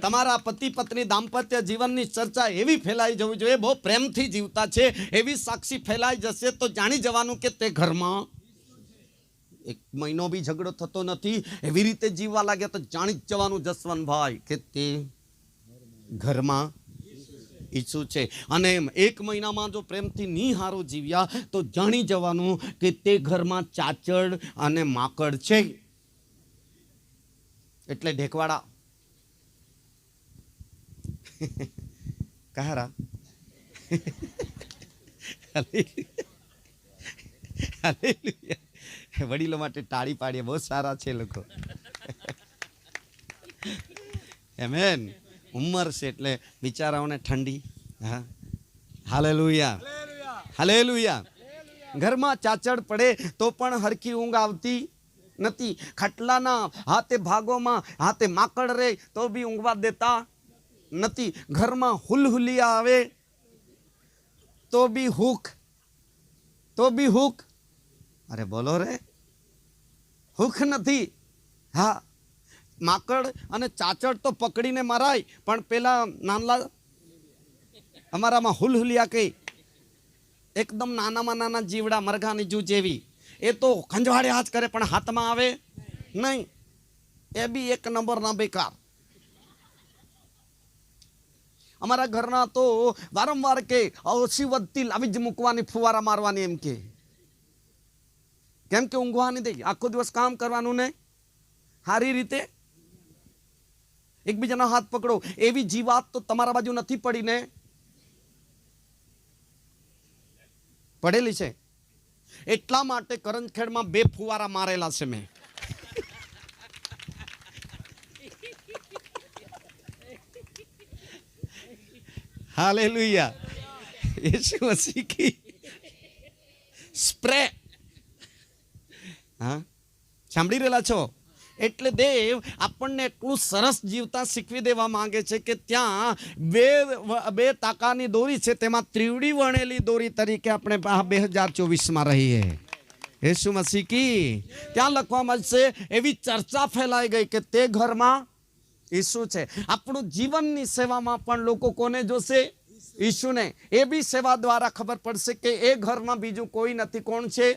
તમારા પતિ પત્ની દાંપત્ય જીવનની ચર્ચા એવી ફેલાઈ જવી જોઈએ, બહુ પ્રેમથી જીવતા છે એવી સાક્ષી ફેલાઈ જશે તો જાણી જવાનું કે તે ઘરમાં 1 મહિનો બી ઝઘડો થતો નથી, એવી રીતે જીવવા લાગે તો જાણી જ જવાનું જસવંતભાઈ કે તે ઘરમાં ઈસુ છે. અને 1 મહિનામાં જો પ્રેમથી નહીં હારું જીવ્યા તો જાણી જવાનું કે તે ઘરમાં ચાચડ અને માકડ છે. એટલે ઢેકવાડા કહારા વડીલો માટે તાળી પાડીએ, બહુ સારા છે લોકો. આમેન. ઉંમર છે એટલે બિચારાઓને ઠંડી. હા, હાલેલુયા. ઘરમાં ચાચડ પડે તો પણ હરખી ઊંઘ આવતી નથી. ખાટલાના હાથે ભાગોમાં હાથે માકડ રહે તો બી ઊંઘવા દેતા નથી. ઘરમાં હુલહુલિયા આવે તો બી હુક. અરે બોલો રે, હુક નથી. હા, માકડ અને ચાચડ તો પકડીને મરાય, પણ પેલા નાનલા અમારામાં હુલહુલિયા કઈ એકદમ નાનામાં નાના જીવડા મરઘાની જૂ જેવી, એ તો ખંજવાળ્યા જ કરે પણ હાથમાં આવે નહીં. એ બી એક નંબરના બેકાર. અમારા ઘરના તો વારંવાર કે ઓછી વધતી આવી જ મૂકવાની, ફુવારા મારવાની, એમ કે કેમ કે ઊંઘવાની દે, આખો દિવસ કામ કરવાનું ને સારી રીતે એકબીજાના હાથ પકડો. એવી જીવાત તો તમારા બાજુ નથી પડી ને? પડેલી છે. એટલા માટે કરંજખેડમાં 2 ફુવારા મારેલા છે મેં. હાલેલુયા. યીશુ મસીહ કી સ્પ્રે. હા, સાંભળી રહેલા છો? એટલે દેવ આપણને એટલું સરસ જીવતા શીખવી દેવા માંગે છે કે ત્યાં બે તાકાની દોરી છે, તેમાં ત્રિવડી વણેલી દોરી તરીકે આપણે 2024માં રહીએ. યીશુ મસીહ કી. ત્યાં લખવામાં છે, એવી ચર્ચા ફેલાઈ ગઈ કે તે ઘરમાં ઈસુ છે. આપણું જીવનની સેવામાં પણ લોકો કોને જોશે? ઈસુને. એ બી સેવા દ્વારા ખબર પડશે કે એ ઘરમાં બીજું કોઈ નથી. કોણ છે?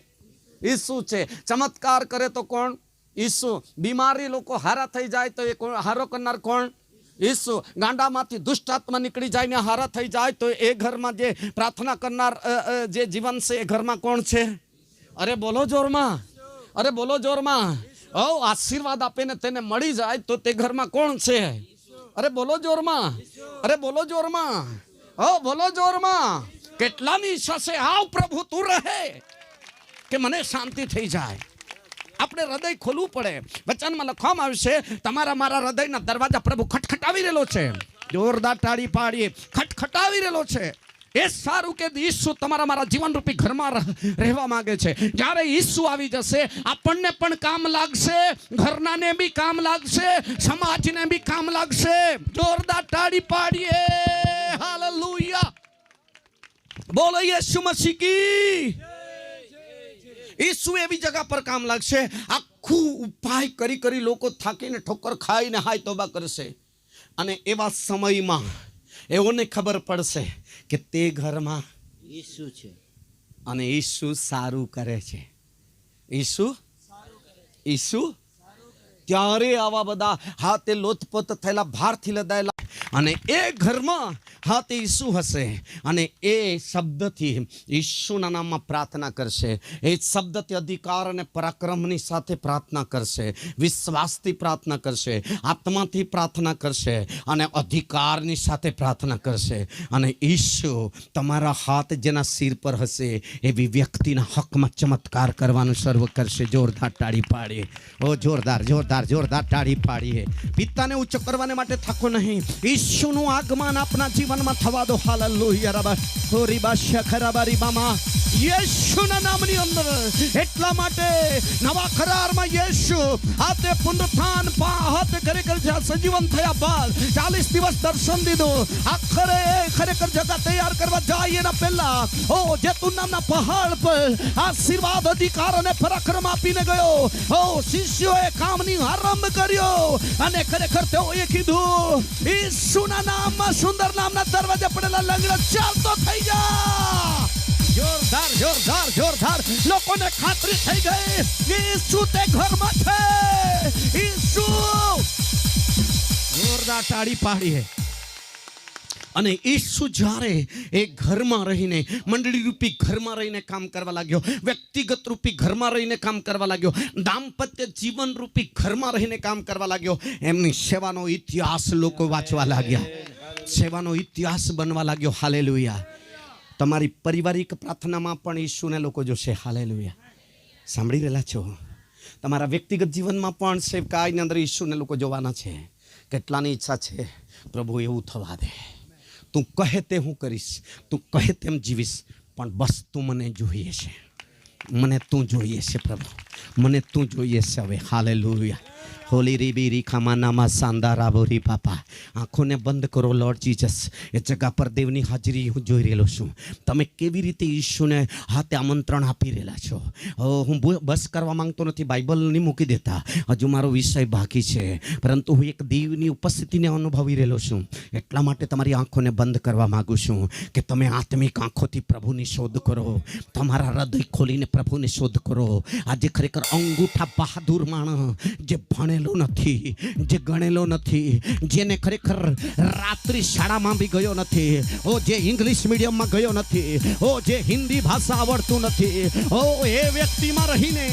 ઈસુ છે. ચમત્કાર કરે તો કોણ? ઈસુ. બીમારી લોકો હારા થઈ જાય તો એ હારો કરનાર કોણ? ઈસુ. ગાંડામાંથી દુષ્ટ આત્મા નીકળી જાય ને હારા થઈ જાય તો એ ઘરમાં જે પ્રાર્થના કરનાર જે જીવન છે એ ઘરમાં કોણ છે? અરે બોલો જોરમાં, અરે બોલો જોરમાં. આશીર્વાદ આપે ને તેને મળી જાય તો તે ઘરમાં કોણ છે? અરે બોલો જોરમાં, અરે બોલો જોરમાં, બોલો જોરમાં. કેટલાની ઈચ્છા છે આવ પ્રભુ તું રહે કે મને શાંતિ થઈ જાય. આપણે હૃદય ખોલવું પડે. વચનમાં લખવામાં આવ્યું છે, તમારા મારા હૃદયના દરવાજા પ્રભુ ખટખટાવી રહેલો છે. જોરદાર તાળી પાડીએ. ખટખટાવી રહેલો છે. એ સારું કે ઈસુ તમારા મારા જીવન રૂપી ઘરમાં રહેવા માંગે છે. જ્યારે ઈસુ આવી જશે આપણને પણ કામ લાગશે, ઘરનાને બી કામ લાગશે, સમાજને બી કામ લાગશે. જોરદાર તાળી પાડીએ. હાલેલુયા. બોલો યીશુ મસીહ કી. ઈસુ એવી જગા પર કામ લાગશે, આખું ઉપાય કરી કરી લોકો થાકીને ઠોકર ખાઈને હાય તોબા કરશે. અને એવા સમયમાં એઓને ખબર પડશે કે તે ઘરમાં ઈસુ છે અને ઈસુ સારું કરે છે. ઈસુ ત્યારે આવા બધા હાથે લોથપોથ થયેલા, ભારથી લદાયેલા, અને એ ઘરમાં હાથે ઈસુ હશે અને એ શબ્દથી ઈસુના નામમાં પ્રાર્થના કરશે. એ શબ્દથી અધિકાર અને પરાક્રમની સાથે પ્રાર્થના કરશે, વિશ્વાસથી પ્રાર્થના કરશે, આત્માથી પ્રાર્થના કરશે અને અધિકારની સાથે પ્રાર્થના કરશે. અને ઈસુ તમારા હાથ જેના સિર પર હશે એવી વ્યક્તિના હકમાં ચમત્કાર કરવાનું સર્વ કરશે. જોરદાર તાળી પાડીએ. જોરદાર જોરદાર જોરદાર તાળી પાડીએ. પિતાને ઊંચો કરવાને માટે થાકો નહીં. ઈસુનું આગમન આપના જીવનમાં થવા દો. હાલેલુયા. રબા હોરીબા શખરાબારી બામા. યેશુના નામની અંદર. એટલા માટે નવા કરારમાં યેશુ હાથે પુનરુત્થાન હાથે ખરેખર સજીવન થયા બાદ 40 દિવસ દર્શન દીધું. આખરે ખરેખર જગા તૈયાર કરવા જાય એના પહેલા જેતુન નામના પહાડ પર આશીર્વાદ, અધિકાર અને પરાક્રમ આપીને ગયો. શિષ્યોએ કામની આરંભ કર્યો અને ખરેખર તેઓએ કીધું, ઈસુના નામમાં સુંદર નામના દરવાજા પડેલા લંગડા ચાલતો થઈ જા. જોરદાર જોરદાર જોરદાર. લોકોને ખાતરી થઈ ગઈ ઈસુ તે ઘરમાં છે. ઈસુ. જોરદાર તાળી પાડીએ. અને ઈસુ જ્યારે એ ઘરમાં રહીને, મંડળી રૂપી ઘરમાં રહીને કામ કરવા લાગ્યો, વ્યક્તિગત રૂપી ઘરમાં રહીને કામ કરવા લાગ્યો, દાંપત્ય જીવન રૂપી ઘરમાં રહીને કામ કરવા લાગ્યો, એમની સેવાનો ઇતિહાસ લોકો વાંચવા લાગ્યા, સેવાનો ઇતિહાસ બનવા લાગ્યો. હાલેલુયા. તમારી પારિવારિક પ્રાર્થનામાં પણ ઈસુને લોકો જોશે. હાલેલુયા. સાંભળી રહેલા છો? તમારા વ્યક્તિગત જીવનમાં પણ સેવકાઈની અંદર ઈસુને લોકો જોવાના છે. કેટલાની ઈચ્છા છે પ્રભુ એવું થવા દે, તું કહે તે હું કરીશ, તું કહે તેમ જીવીશ, પણ બસ તું મને જોઈએ છે. મને તું જોઈએ છે પ્રભુ, મને તું જોઈએ છે હવે. હાલેલુયા. હોલી રીબી રીખામાનામાં સાંદારા બોરી બાપા. આંખોને બંધ કરો લોર્ડ જીસસ. એ જગા પર દેવની હાજરી હું જોઈ રહેલો છું. તમે કેવી રીતે ઈશુને હાથે આમંત્રણ આપી રહેલા છો. હું બસ કરવા માંગતો નથી, બાઇબલ નહીં મૂકી દેતા, હજુ મારો વિષય બાકી છે, પરંતુ હું એક દેવની ઉપસ્થિતિને અનુભવી રહેલો છું. એટલા માટે તમારી આંખોને બંધ કરવા માગું છું કે તમે આત્મિક આંખોથી પ્રભુની શોધ કરો, તમારા હૃદય ખોલીને પ્રભુની શોધ કરો. આજે ખરેખર અંગૂઠા બહાદુર માણસ જે ભણેલો નથી, જે ગણેલો નથી, જેને ખરેખર રાત્રિ શાળામાં બી ગયો નથી, ઓ જે ઇંગ્લિશ મીડિયમમાં ગયો નથી, ઓ જે હિન્દી ભાષા આવડતું નથી, ઓ એ વ્યક્તિમાં રહીને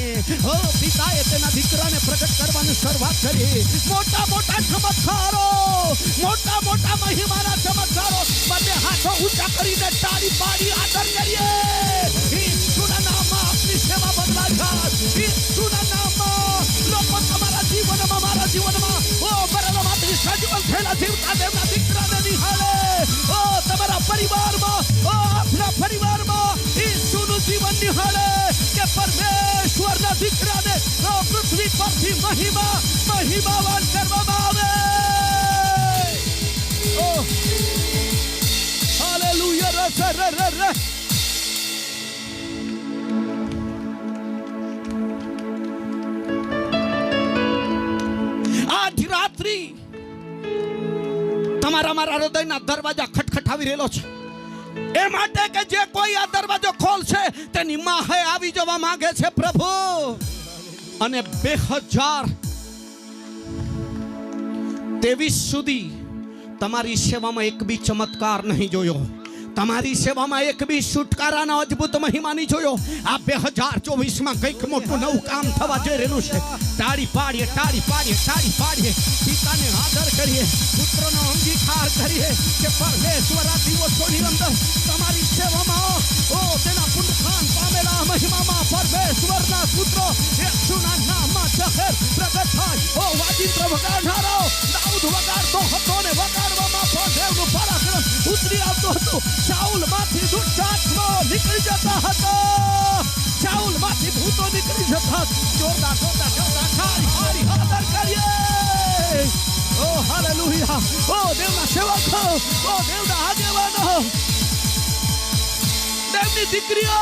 ઓ પિતાએ તેના દીકરાને પ્રગટ કરવાની શરૂઆત કરી. મોટા મોટા ચમત્કારો, મોટા મોટા મહિમાના ચમત્કારો. બંને હાથો ઊંચા કરીને તાળી પાડી આદર કરીએ. ઈસુના નામમાં આપની સેવા બદલા જાય. ઈસુના નામમાં લોકો તમારા જીવનમાં, મારા જીવનમાં ઓ પરમાત્માથી સજીવન થયેલા જીવતા દેવના દીકરાને નિહાળે. ઓ તમારા પરિવારમાં, ઓ આપણા પરિવારમાં ઈસુનું જીવન નિહાળે કે પરમેશ્વરના દીકરાને પૃથ્વી પરથી મહિમાવાન કરવામાં આવે. ઓ હાલેલુયા. રે આજ રાત્રિ તમારા મારા હૃદયના દરવાજા ખટખટાવી રહેલો છે. એ માટે કે જે કોઈ આ દરવાજો ખોલશે તેની માહે આવી જવા માંગે છે પ્રભુ. અને 2023 સુધી તમારી સેવામાં એક બી ચમત્કાર નહીં જોયો, તમારી સેવામાં એક બી છુટકારાના અદ્ભુત મહિમા નહીં જોયો. આ 2024માં કંઈક મોટું નવું કામ થવા જઈ રહેલું છે. તાળી પાડીએ, તાળી પાડીએ, તાળી પાડીએ. પિતાને આદર કરીએ, પુત્રનો અંગીકાર કરીએ કે પરમેશ્વર આ દિવસોની અંદર તમારી સેવામાં ઓ તેના પુનરુત્થાન પામેલા મહિમામાં પરમેશ્વરના પુત્રો યેસુના નામમાં જાહેર પ્રગટ થાય. ઓ વાજિંત્ર વગાડનારો દાઉદ વગાડતો હતો ને વગાડવામાં પણ દેવનું પરાક્રમ ઉતરી આવતું હતું. શાઉલમાંથી દુષ્ટ આત્માઓ નીકળી જતા હતા, શાઉલમાંથી ભૂતો નીકળી જતા. જોરદાર જોરદાર જોરદાર તાળી આદર કરીએ. ઓ હાલેલુયા. ઓ દેવના સેવકો, ઓ દેવના આગેવાનો, દેવની દીકરીઓ,